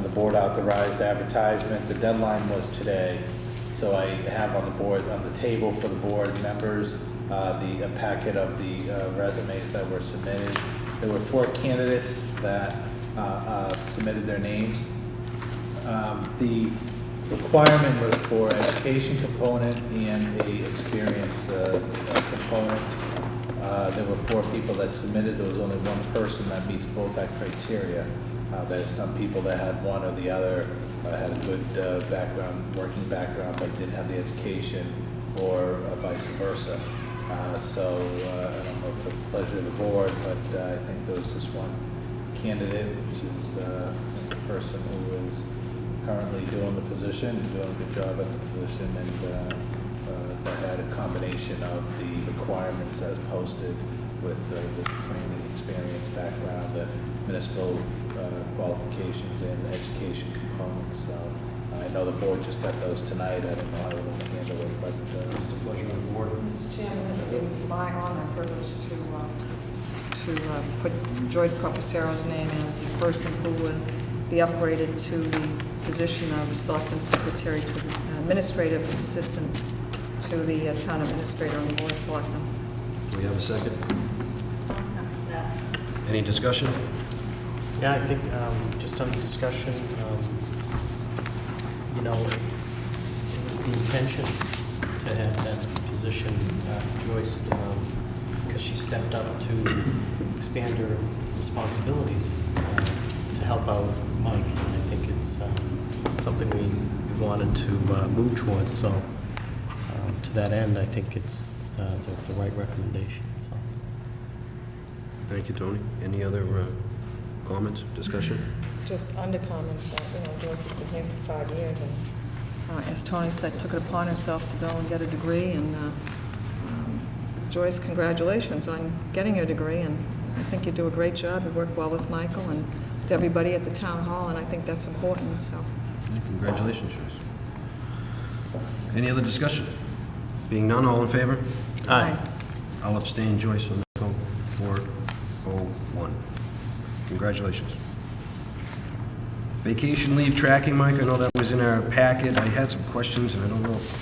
The board authorized advertisement. The deadline was today, so I have on the board, on the table for the board members, a packet of the resumes that were submitted. There were 4 candidates that submitted their names. The requirement was for education component and a experience component. There were 4 people that submitted. There was only 1 person that meets both that criteria. There's some people that had one or the other, had a good background, working background, but didn't have the education, or vice versa. So I don't know if it's the pleasure of the board, but I think there was just 1 candidate, which is the person who is currently doing the position, and doing a good job at the position, and that had a combination of the requirements as posted with the training, experience, background, the municipal qualifications, and education components. So I know the board just got those tonight. I don't know how we're going to handle it, but It's a pleasure of the board. Mr. Chairman, it would be my honor and privilege to put Joyce Corpusero's name as the person who would be upgraded to the position of Selectman Secretary to the Administrative Assistant to the Town Administrator on the Board of Selectmen. Do we have a second? Any discussion? Yeah, I think, just on the discussion, you know, it was the intention to have that position, Joyce, because she stepped up to expand her responsibilities to help out Mike, and I think it's something we wanted to move towards, so to that end, I think it's the right recommendation, so. Thank you, Tony. Any other comments, discussion? Just under comments that, Joyce has been here for 5 years, and as Tony said, took it upon herself to go and get a degree, and Joyce, congratulations on getting your degree, and I think you do a great job. You work well with Michael and with everybody at the town hall, and I think that's important, so. Yeah, congratulations, Joyce. Any other discussion? Being none, all in favor? Aye. I'll abstain, Joyce, on the vote. 401. Congratulations. Vacation leave tracking, Mike, I know that was in our packet. I had some questions, and I don't know if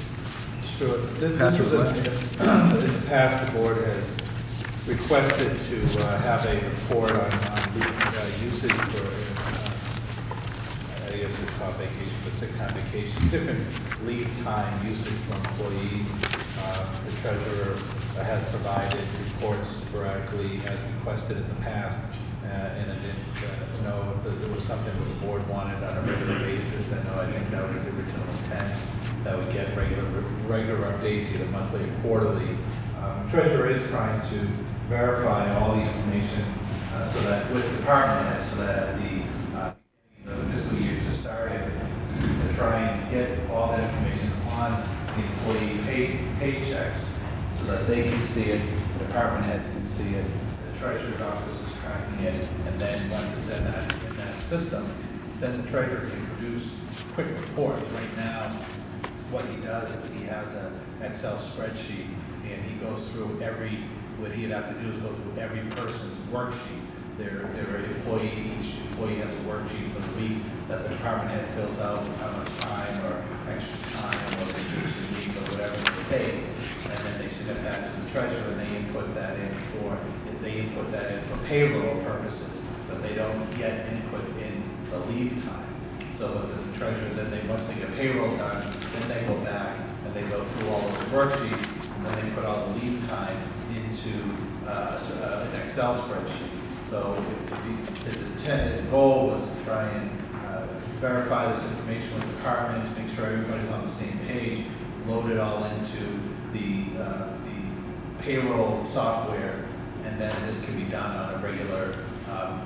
sure. This Patrick was left. in the past, the board has requested to have a report on usage for, I guess it's called vacation, but sick time vacation, different leave time usage for employees. The treasurer has provided reports sporadically as requested in the past, and I didn't know if there was something that the board wanted on a regular basis. I think that was the original intent, that we get regular updates, either monthly or quarterly. Treasurer is trying to verify all the information so that with department heads, so that at the fiscal year just started, to try and get all that information on the employee paychecks so that they can see it, the department heads can see it, the treasurer's office is tracking it, and then once it's in that system, then the treasurer can produce quick reports. Right now, what he does is he has an Excel spreadsheet, and he goes through what he'd have to do is go through every person's worksheet. Their employee, each employee has a worksheet for the week that the department head fills out with how much time or extra time or vacation leave or whatever they take, and then they submit that to the treasurer, and they input that in for payroll purposes, but they don't get input in the leave time. So the treasurer, then once they get payroll done, then they go back and they go through all those worksheets, and then they put all the leave time into an Excel spreadsheet. So his goal was to try and verify this information with departments, make sure everybody's on the same page, load it all into the payroll software, and then this can be done on a regular,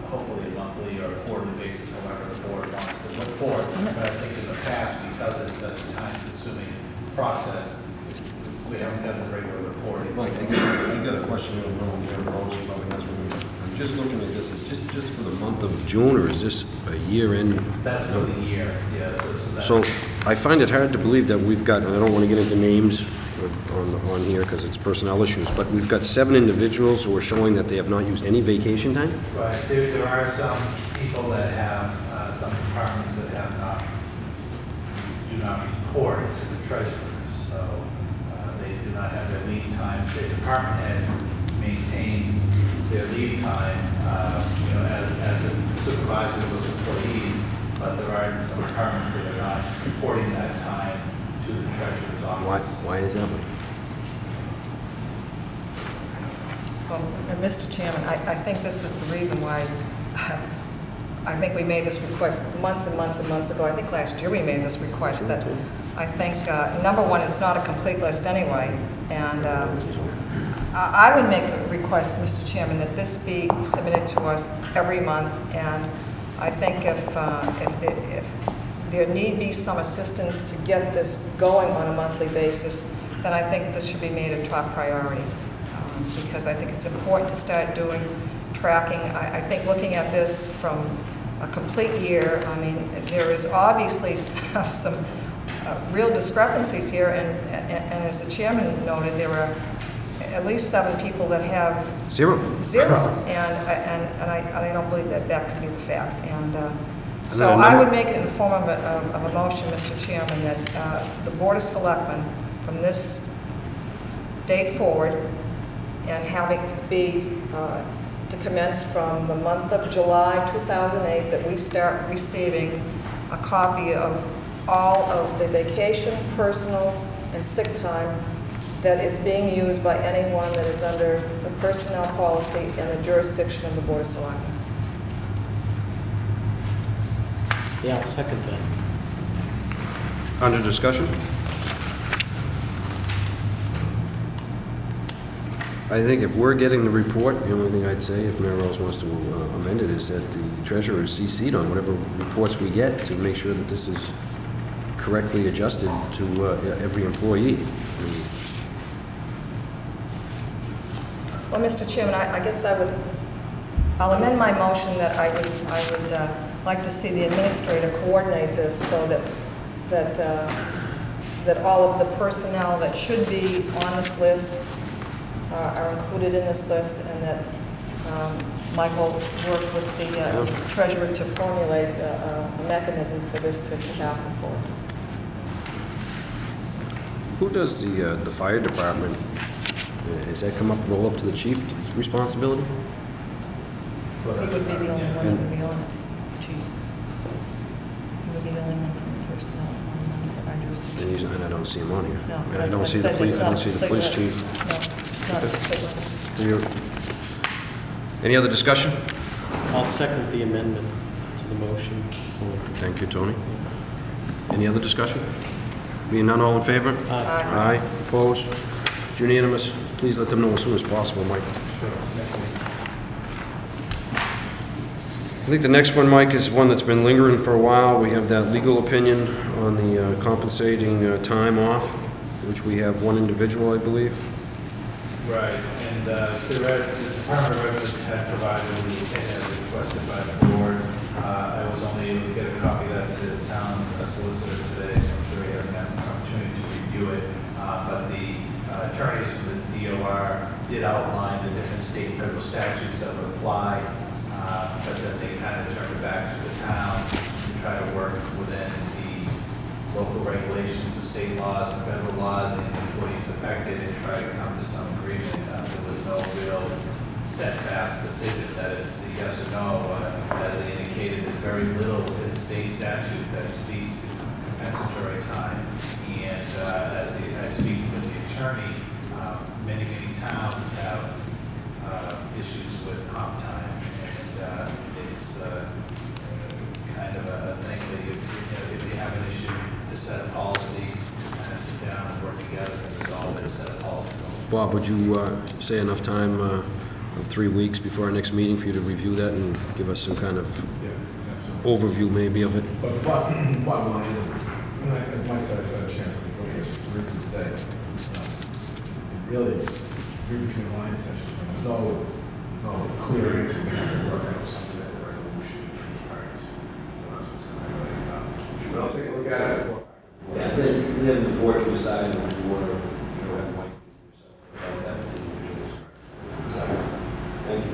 hopefully a monthly or a quarterly basis, however the board wants to report. But I think in the past, because it's such a time-consuming process, we haven't done the regular reporting. Mike, I got a question. I don't know if Jim Rose probably has one. I'm just looking at this. It's just for the month of June, or is this a year-end? That's for the year, yeah. So I find it hard to believe that we've got, and I don't want to get into names on here because it's personnel issues, but we've got 7 individuals who are showing that they have not used any vacation time? Right, there are some people that have, some departments that do not report to the treasurer, so they do not have their leave time. The department heads maintain their leave time, as a supervisor of those employees, but there are some departments that are not reporting that time to the treasurer's office. Why is that? And Mr. Chairman, I think this is the reason why, I think we made this request months and months and months ago. I think last year we made this request that I think, number one, it's not a complete list anyway, and I would make a request, Mr. Chairman, that this be submitted to us every month, and I think if there need be some assistance to get this going on a monthly basis, then I think this should be made a top priority. Because I think it's important to start doing tracking. I think looking at this from a complete year, I mean, there is obviously some real discrepancies here, and as the chairman noted, there are at least 7 people that have Zero. and I don't believe that that could be the fact. And so then a I number- would make it in the form of a motion, Mr. Chairman, that the Board of Selectmen, from this date forward, and having it be to commence from the month of July 2008, that we start receiving a copy of all of the vacation, personal, and sick time that is being used by anyone that is under the personnel policy in the jurisdiction of the Board of Selectmen. Yeah, I'll second that. Under discussion? I think if we're getting the report, the only thing I'd say, if Mayor Rose wants to amend it, is that the treasurer is CC'd on whatever reports we get to make sure that this is correctly adjusted to every employee. Well, Mr. Chairman, I guess I'll amend my motion that I would like to see the administrator coordinate this so that all of the personnel that should be on this list are included in this list, and that Michael work with the treasurer to formulate a mechanism for this to happen for us. Who does the fire department, does that roll up to the chief's responsibility? He would be the only one that would be on it, the chief. He would be the only one from the personnel on our jurisdiction. And I don't see him on here. No, And I that's don't what see I the said, police, it's I don't not see the big police list. chief. No, it's not a big list. Do you- Any other discussion? I'll second the amendment to the motion. So, Thank you, Tony. Any other discussion? Being none, all in favor? Aye. Aye, opposed? It's unanimous. Please let them know as soon as possible, Mike. I think the next one, Mike, is one that's been lingering for a while. We have that legal opinion on the compensating time off, which we have one individual, I believe. Right, and the Department of Revenue had provided the opinion as requested by the board. I was only able to get a copy of that to the town solicitor today, so I'm sure he hasn't had an opportunity to review it. But the attorneys from the DOR did outline the different state and federal statutes that would apply, but then they kind of turned it back to the town to try to work within the local regulations, the state laws, and federal laws, and the employees affected, and try to come to some agreement. There was no real steadfast decision that it's a yes or no. As they indicated, there's very little in the state statute that speaks to compensatory time. And I speak with the attorney, many towns have issues with comp time, and it's kind of a thing that if you have an issue, to set a policy, kind of sit down and work together and resolve it, set a policy. Bob, would you say enough time of 3 weeks before our next meeting for you to review that and give us some kind of overview maybe of it? But bottom line is, and Mike said, I've had a chance to go here read through today. Really, read between the lines, there's no clear answer to the work out something that the resolution between the parties. But I'll take a look at it. Yeah, then the board can decide if you want to, have Mike about that. Thank you.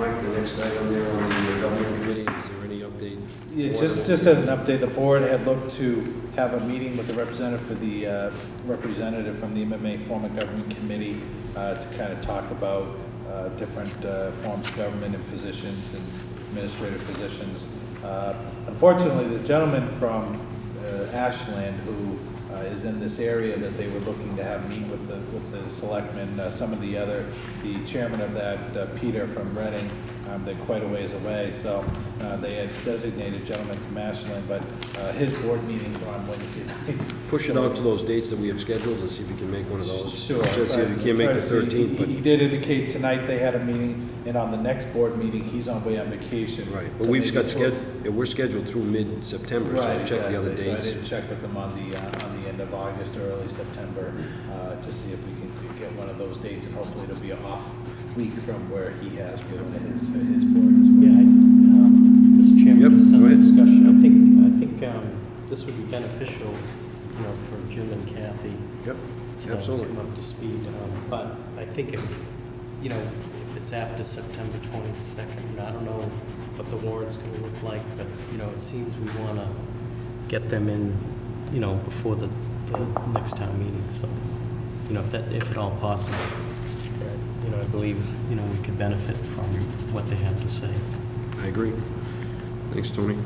Mike, the next item there on the government committee, is there any update? Yeah, just as an update, the board had looked to have a meeting with the representative for the representative from the MMA Form of Government Committee to kind of talk about different forms of government and positions and administrative positions. Unfortunately, the gentleman from Ashland who is in this area that they were looking to have meet with the selectmen, some of the chairman of that, Peter from Reading, they're quite a ways away, so they had designated a gentleman from Ashland, but his board meetings are on Wednesday nights. Push it out to those dates that we have scheduled and see if we can make one of those. Sure. Just see if you can't make the 13th, but He did indicate tonight they had a meeting, and on the next board meeting, he's on vacation. Right, So but we've maybe got towards- we're scheduled through mid-September, so Right, check the other exactly. So I dates. didn't check with them on the end of August or early September, to see if we can get one of those dates, and hopefully it'll be a off week from where he has with his board as well. Yeah, Mr. Chairman, Yep, just go on the ahead. discussion, I think this would be beneficial, for Jim and Kathy. Yep, to absolutely. Come up to speed, but I think if it's after September 22nd, I don't know what the warrant's gonna look like, but, it seems we wanna get them in, before the next town meeting, so, if at all possible. I believe, we could benefit from what they have to say. I agree. Thanks, Tony.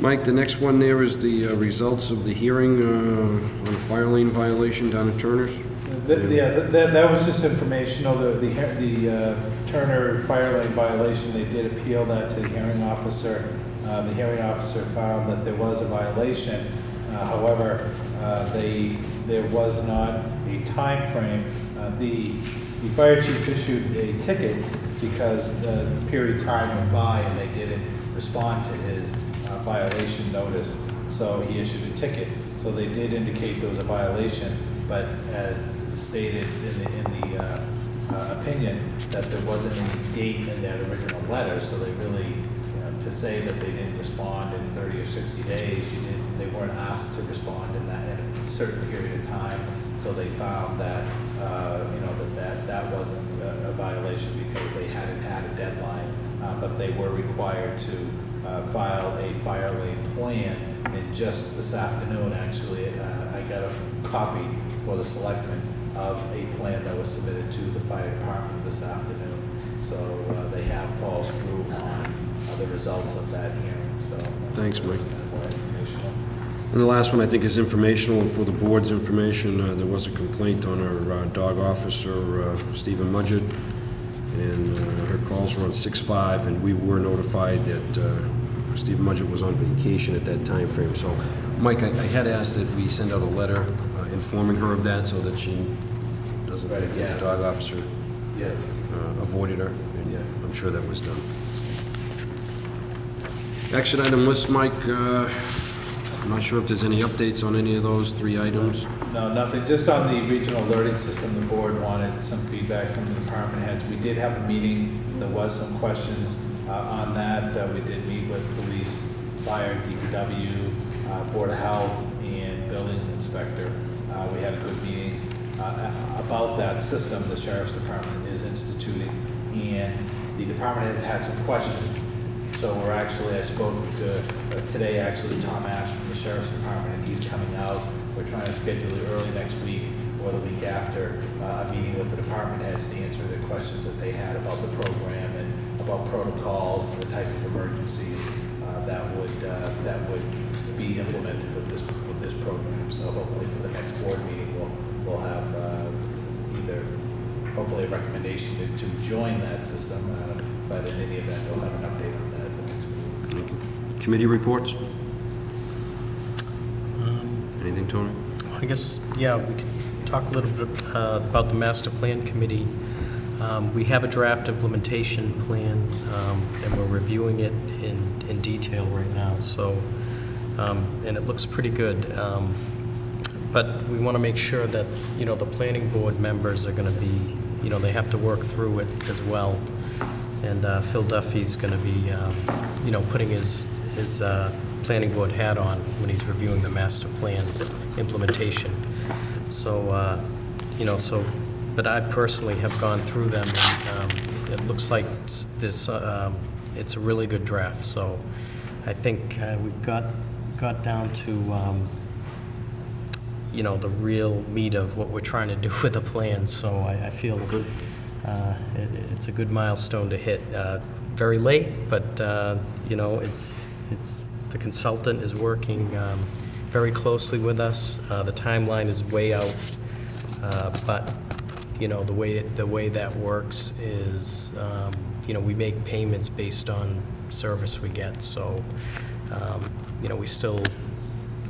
Mike, the next one there is the results of the hearing on a fire lane violation down at Turner's. That was just informational, the Turner fire lane violation, they did appeal that to the hearing officer. The hearing officer found that there was a violation, however, there was not a time frame. The fire chief issued a ticket because the period of time went by and they didn't respond to his violation notice, so he issued a ticket. So they did indicate there was a violation, but as stated in the opinion, that there wasn't any date in that original letter, so they really, to say that they didn't respond in 30 or 60 days, they weren't asked to respond in a certain period of time, so they found that, that wasn't a violation because they hadn't had a deadline, but they were required to file a fire lane plan, and just this afternoon, actually, I got a copy for the selectmen of a plan that was submitted to the fire department this afternoon. So they have followed through on the results of that hearing, so. Thanks, Mike. More informational. And the last one, I think, is informational, and for the board's information, there was a complaint on our dog officer, Stephen Mudgett, and her calls were on 6/5, and we were notified that Stephen Mudgett was on vacation at that time frame. So, Mike, I had asked that we send out a letter informing her of that so that she doesn't think that the dog officer Yeah. avoided her, and Yeah. I'm sure that was done. Action item list, Mike, I'm not sure if there's any updates on any of those 3 items. No, nothing, just on the regional alerting system, the board wanted some feedback from the department heads. We did have a meeting, there was some questions on that. We did meet with police, fire, DPW, Board of Health, and building inspector. We had a good meeting about that system the sheriff's department is instituting, and the department had some questions. So I spoke to, today actually, Tom Ash from the sheriff's department, and he's coming out. We're trying to schedule it early next week or the week after, a meeting with the department heads to answer the questions that they had about the program and about protocols and the type of emergencies that would be implemented with this program. So hopefully for the next board meeting, we'll have either hopefully a recommendation to join that system, but in any event, we'll have an update on that at the next meeting. Thank you. Committee reports? Anything, Tony? I guess, yeah, we could talk a little bit about the master plan committee. We have a draft implementation plan, and we're reviewing it in detail right now, so, and it looks pretty good. But we want to make sure that, the planning board members are going to be, they have to work through it as well. And Phil Duffy's going to be, putting his planning board hat on when he's reviewing the master plan implementation. So, but I personally have gone through them, and it looks like it's a really good draft. So I think we've got down to, the real meat of what we're trying to do with the plan. So I feel good. It's a good milestone to hit. Very late, but it's the consultant is working very closely with us. The timeline is way out, but the way that works is we make payments based on service we get. So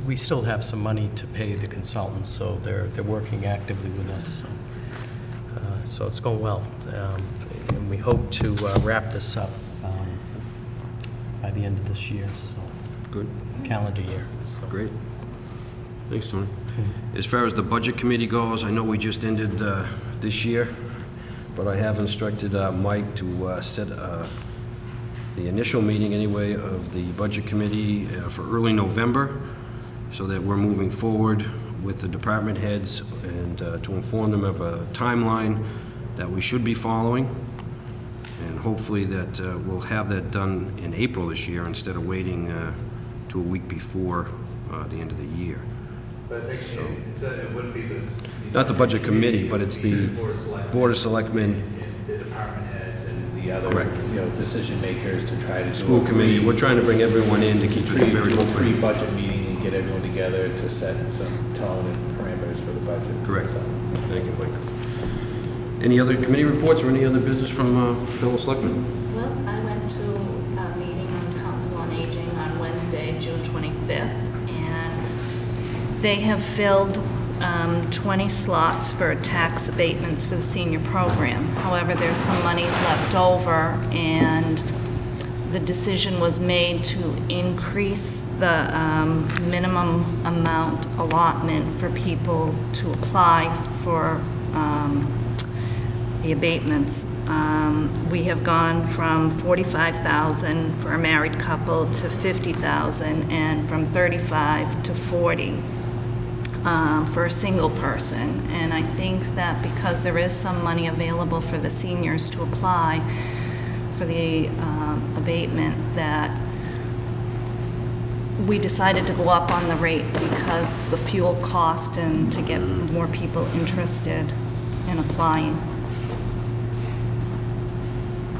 we still have some money to pay the consultants. So they're working actively with us. So it's going well. and we hope to wrap this up by the end of this year, so Good, calendar year. So. great. Thanks, Tony. As far as the Budget Committee goes, I know we just ended this year, but I have instructed Mike to set the initial meeting anyway of the Budget Committee for early November, so that we're moving forward with the department heads and to inform them of a timeline that we should be following. And hopefully that we'll have that done in April this year instead of waiting to a week before the end of the year. But I think it would be the... Not the Budget Committee, but it's the Board of Selectmen. And the department heads and the other, Correct. decision makers to try to do... School Committee, we're trying to bring everyone in to keep it very open. Pre-budget meeting and get everyone together to set some tone and parameters for the budget. Correct. So, Thank you, Mike. Any other committee reports or any other business from fellow selectmen? Well, I went to a meeting on Council on Aging on Wednesday, June 25th, and they have filled 20 slots for tax abatements for the senior program. However, there's some money left over, and the decision was made to increase the minimum amount allotment for people to apply for the abatements. We have gone from $45,000 for a married couple to $50,000, and from $35,000 to $40,000 for a single person. And I think that because there is some money available for the seniors to apply for the abatement, that we decided to go up on the rate because the fuel cost and to get more people interested in applying.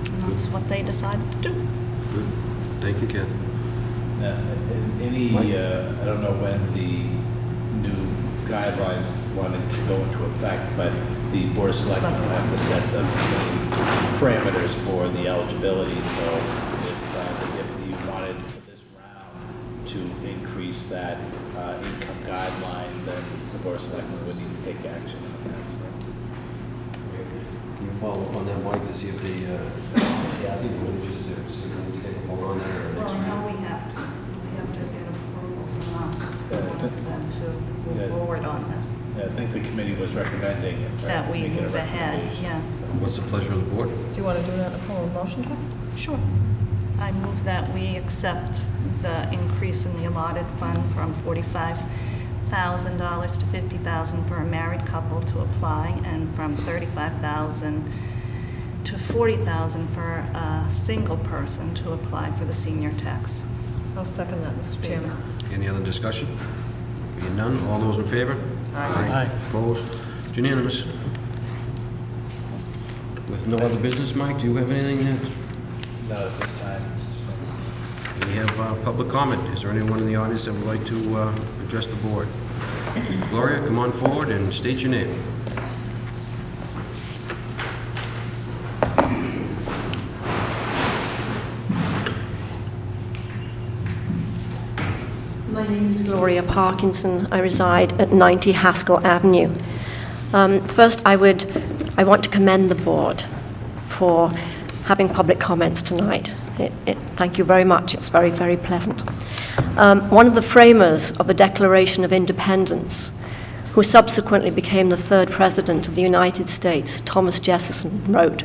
And that's what they decided to do. Good. Thank you, Kathy. I don't know when the new guidelines wanted to go into effect, but the Board of Selectmen will have to set some parameters for the eligibility. So if you wanted for this round to increase that income guideline, then the Board of Selectmen would need to take action on that. Can you follow up on that, Mike, to see if they, Kathy, would just see if we can take a vote on that or Well, next meeting? now we have to get approval from us, them to move Yeah. forward on this, I think the committee was recommending it. that we making a move ahead, recommendation. yeah. What's the pleasure of the board? Do you want to do that in a form of motion, Tom? Sure. I move that we accept the increase in the allotted fund from $45,000 to $50,000 for a married couple to apply, and from $35,000 to $40,000 for a single person to apply for the senior tax. I'll second that, Mr. Chairman. Any other discussion? Being none, all those in favor? Aye. Opposed? It's unanimous. With no other business, Mike, do you have anything that, Not at this time. we have public comment? Is there anyone in the audience that would like to address the board? Gloria, come on forward and state your name. My name is Gloria Parkinson. I reside at 90 Haskell Avenue. First, I want to commend the board for having public comments tonight. Thank you very much. It's very, very pleasant. One of the framers of the Declaration of Independence, who subsequently became the third president of the United States, Thomas Jefferson, wrote,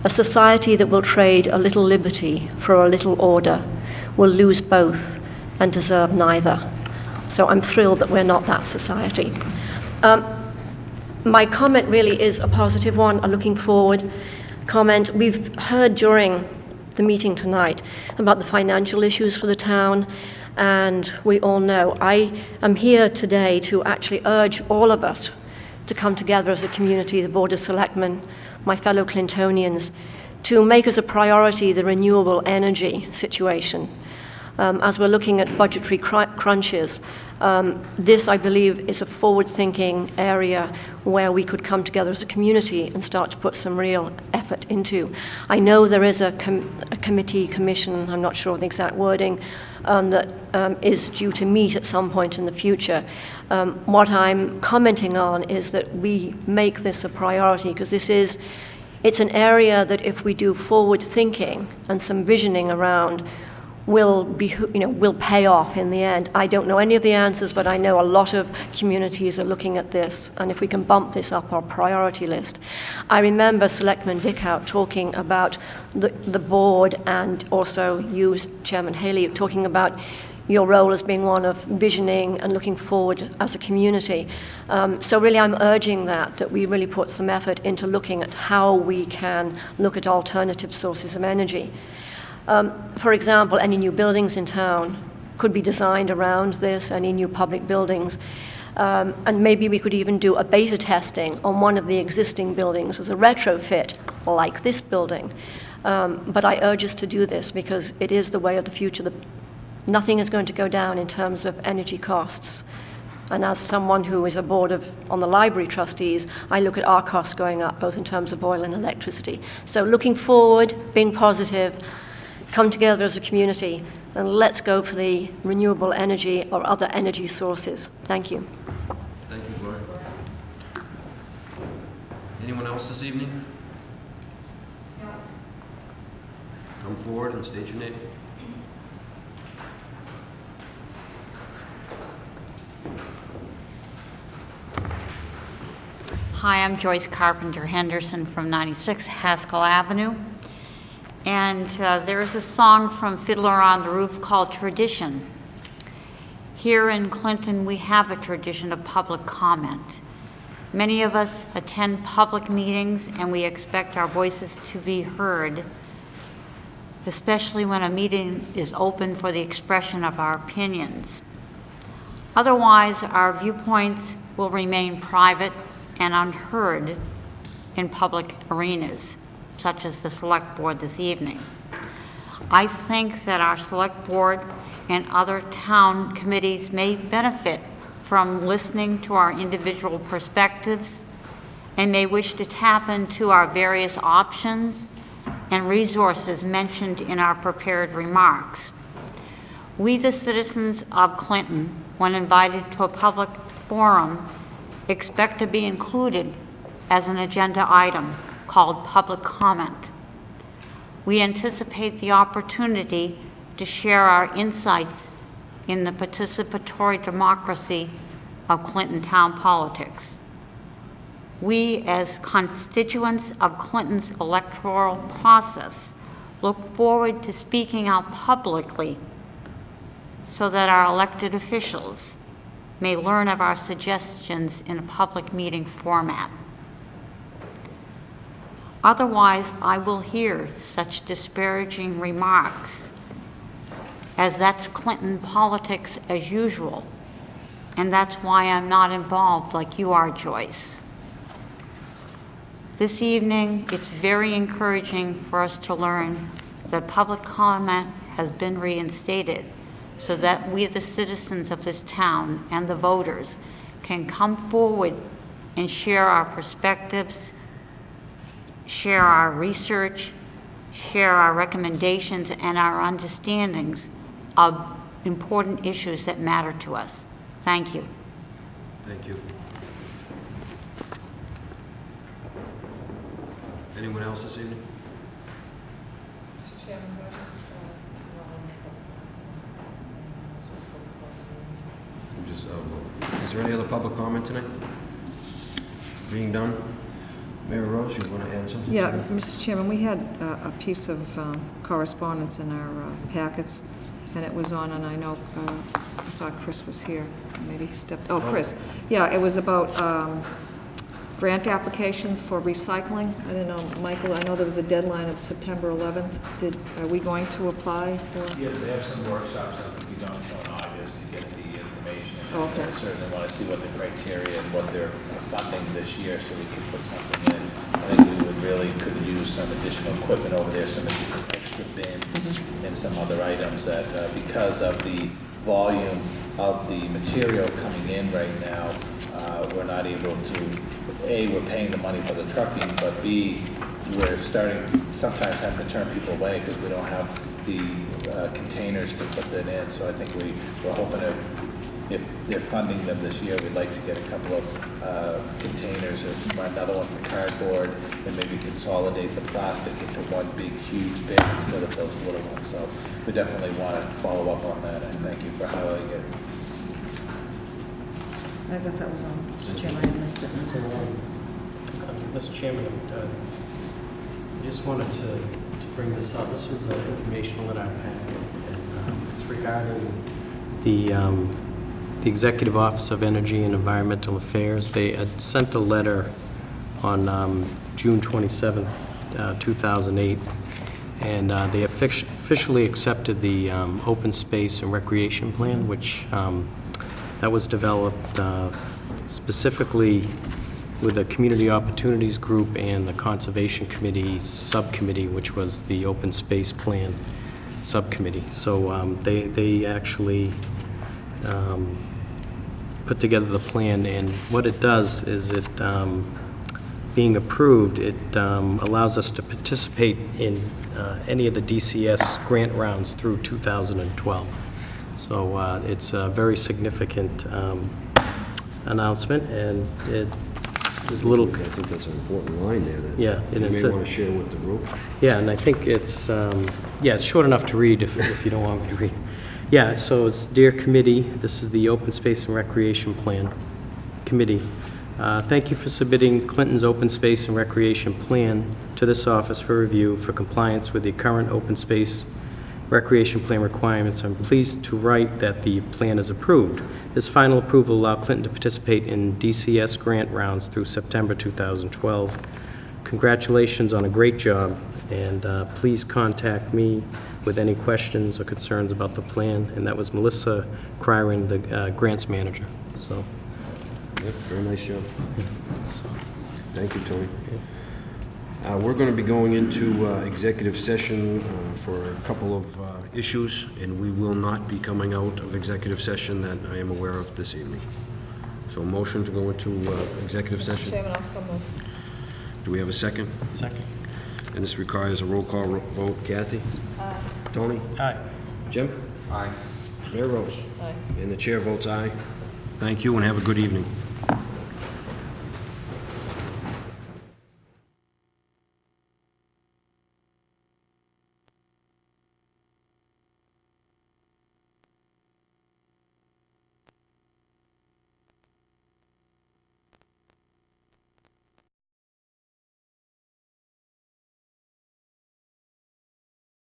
"A society that will trade a little liberty for a little order will lose both and deserve neither." So I'm thrilled that we're not that society. My comment really is a positive one, a looking forward comment. We've heard during the meeting tonight about the financial issues for the town, and we all know. I am here today to actually urge all of us to come together as a community, the Board of Selectmen, my fellow Clintonians, to make as a priority the renewable energy situation. As we're looking at budgetary crunches, this, I believe, is a forward-thinking area where we could come together as a community and start to put some real effort into. I know there is a commission, I'm not sure of the exact wording, that is due to meet at some point in the future. What I'm commenting on is that we make this a priority, because this is It's an area that if we do forward thinking and some visioning around, will pay off in the end. I don't know any of the answers, but I know a lot of communities are looking at this, and if we can bump this up our priority list. I remember Selectman Dickout talking about the board, and also you, Chairman Haley, talking about your role as being one of visioning and looking forward as a community. So really I'm urging that we really put some effort into looking at how we can look at alternative sources of energy. For example, any new buildings in town could be designed around this, any new public buildings. And maybe we could even do a beta testing on one of the existing buildings as a retrofit, like this building. But I urge us to do this because it is the way of the future. Nothing is going to go down in terms of energy costs. And as someone who is on the library trustees, I look at our costs going up, both in terms of oil and electricity. So looking forward, being positive, come together as a community, and let's go for the renewable energy or other energy sources. Thank you. Thank you, Gloria. Anyone else this evening? Come forward and state your name. Hi, I'm Joyce Carpenter Henderson from 96 Haskell Avenue. And there's a song from Fiddler on the Roof called Tradition. Here in Clinton, we have a tradition of public comment. Many of us attend public meetings and we expect our voices to be heard, especially when a meeting is open for the expression of our opinions. Otherwise, our viewpoints will remain private and unheard in public arenas, such as the Select Board this evening. I think that our Select Board and other town committees may benefit from listening to our individual perspectives and may wish to tap into our various options and resources mentioned in our prepared remarks. We, the citizens of Clinton, when invited to a public forum, expect to be included as an agenda item called public comment. We anticipate the opportunity to share our insights in the participatory democracy of Clinton town politics. We, as constituents of Clinton's electoral process, look forward to speaking out publicly so that our elected officials may learn of our suggestions in a public meeting format. Otherwise, I will hear such disparaging remarks as that's Clinton politics as usual, and that's why I'm not involved like you are, Joyce. This evening, it's very encouraging for us to learn that public comment has been reinstated so that we, the citizens of this town and the voters, can come forward and share our perspectives, share our research, share our recommendations and our understandings of important issues that matter to us. Thank you. Thank you. Anyone else this evening? Mr. Chairman, can I just, Is there any other public comment tonight? Being done? Mayor Rose, you want to add something? Yeah, Mr. Chairman, we had a piece of correspondence in our packets, and it was on, and I know, I thought Chris was here. Maybe he stepped, oh, Chris. Yeah, it was about grant applications for recycling. I don't know, Michael, I know there was a deadline of September 11th. Are we going to apply for? Yeah, they have some workshops that will be done in August to get the information. Oh, okay. I certainly want to see what the criteria and what they're funding this year so we can put something in. I think we would really could use some additional equipment over there, some extra bins and some other items that because of the volume of the material coming in right now, we're not able to, A, we're paying the money for the trucking, but B, we're starting sometimes having to turn people away because we don't have the containers to put that in. So I think we're hoping to if they're funding them this year, we'd like to get a couple of containers, or another one for cardboard, and maybe consolidate the plastic into one big, huge bin instead of those little ones. So we definitely want to follow up on that, and thank you for highlighting it. I thought that was on, Mr. Chairman, I missed it. Mr. Chairman, I just wanted to bring this up. This was informational in our packet, and it's regarding the Executive Office of Energy and Environmental Affairs. They had sent a letter on June 27th, 2008, and they officially accepted the Open Space and Recreation Plan, which that was developed specifically with the Community Opportunities Group and the Conservation Committee Subcommittee, which was the Open Space Plan Subcommittee. So they actually put together the plan, and what it does is it, being approved, it allows us to participate in any of the DCS grant rounds through 2012. So it's a very significant announcement, and it is a little... I think that's an important line there that Yeah, and you it's may want to share with the group. Yeah, and I think it's, yeah, it's short enough to read if you don't want me to read. Yeah, so it's, Dear Committee, this is the Open Space and Recreation Plan Committee. Thank you for submitting Clinton's Open Space and Recreation Plan to this office for review for compliance with the current Open Space Recreation Plan requirements. I'm pleased to write that the plan is approved. This final approval will allow Clinton to participate in DCS grant rounds through September 2012. Congratulations on a great job, and please contact me with any questions or concerns about the plan. And that was Melissa Cryron, the grants manager. So, Yep, very nice job. so Thank you, Tony. We're going to be going into executive session for a couple of issues, and we will not be coming out of executive session that I am aware of this evening. So motion to go into executive Mr. session. Chairman, I'll so move. Do we have a second? second. And this requires a roll call vote. Kathy? Aye. Tony? Aye. Jim? Aye. Mayor Rose? Aye. And the chair votes aye. Thank you, and have a good evening.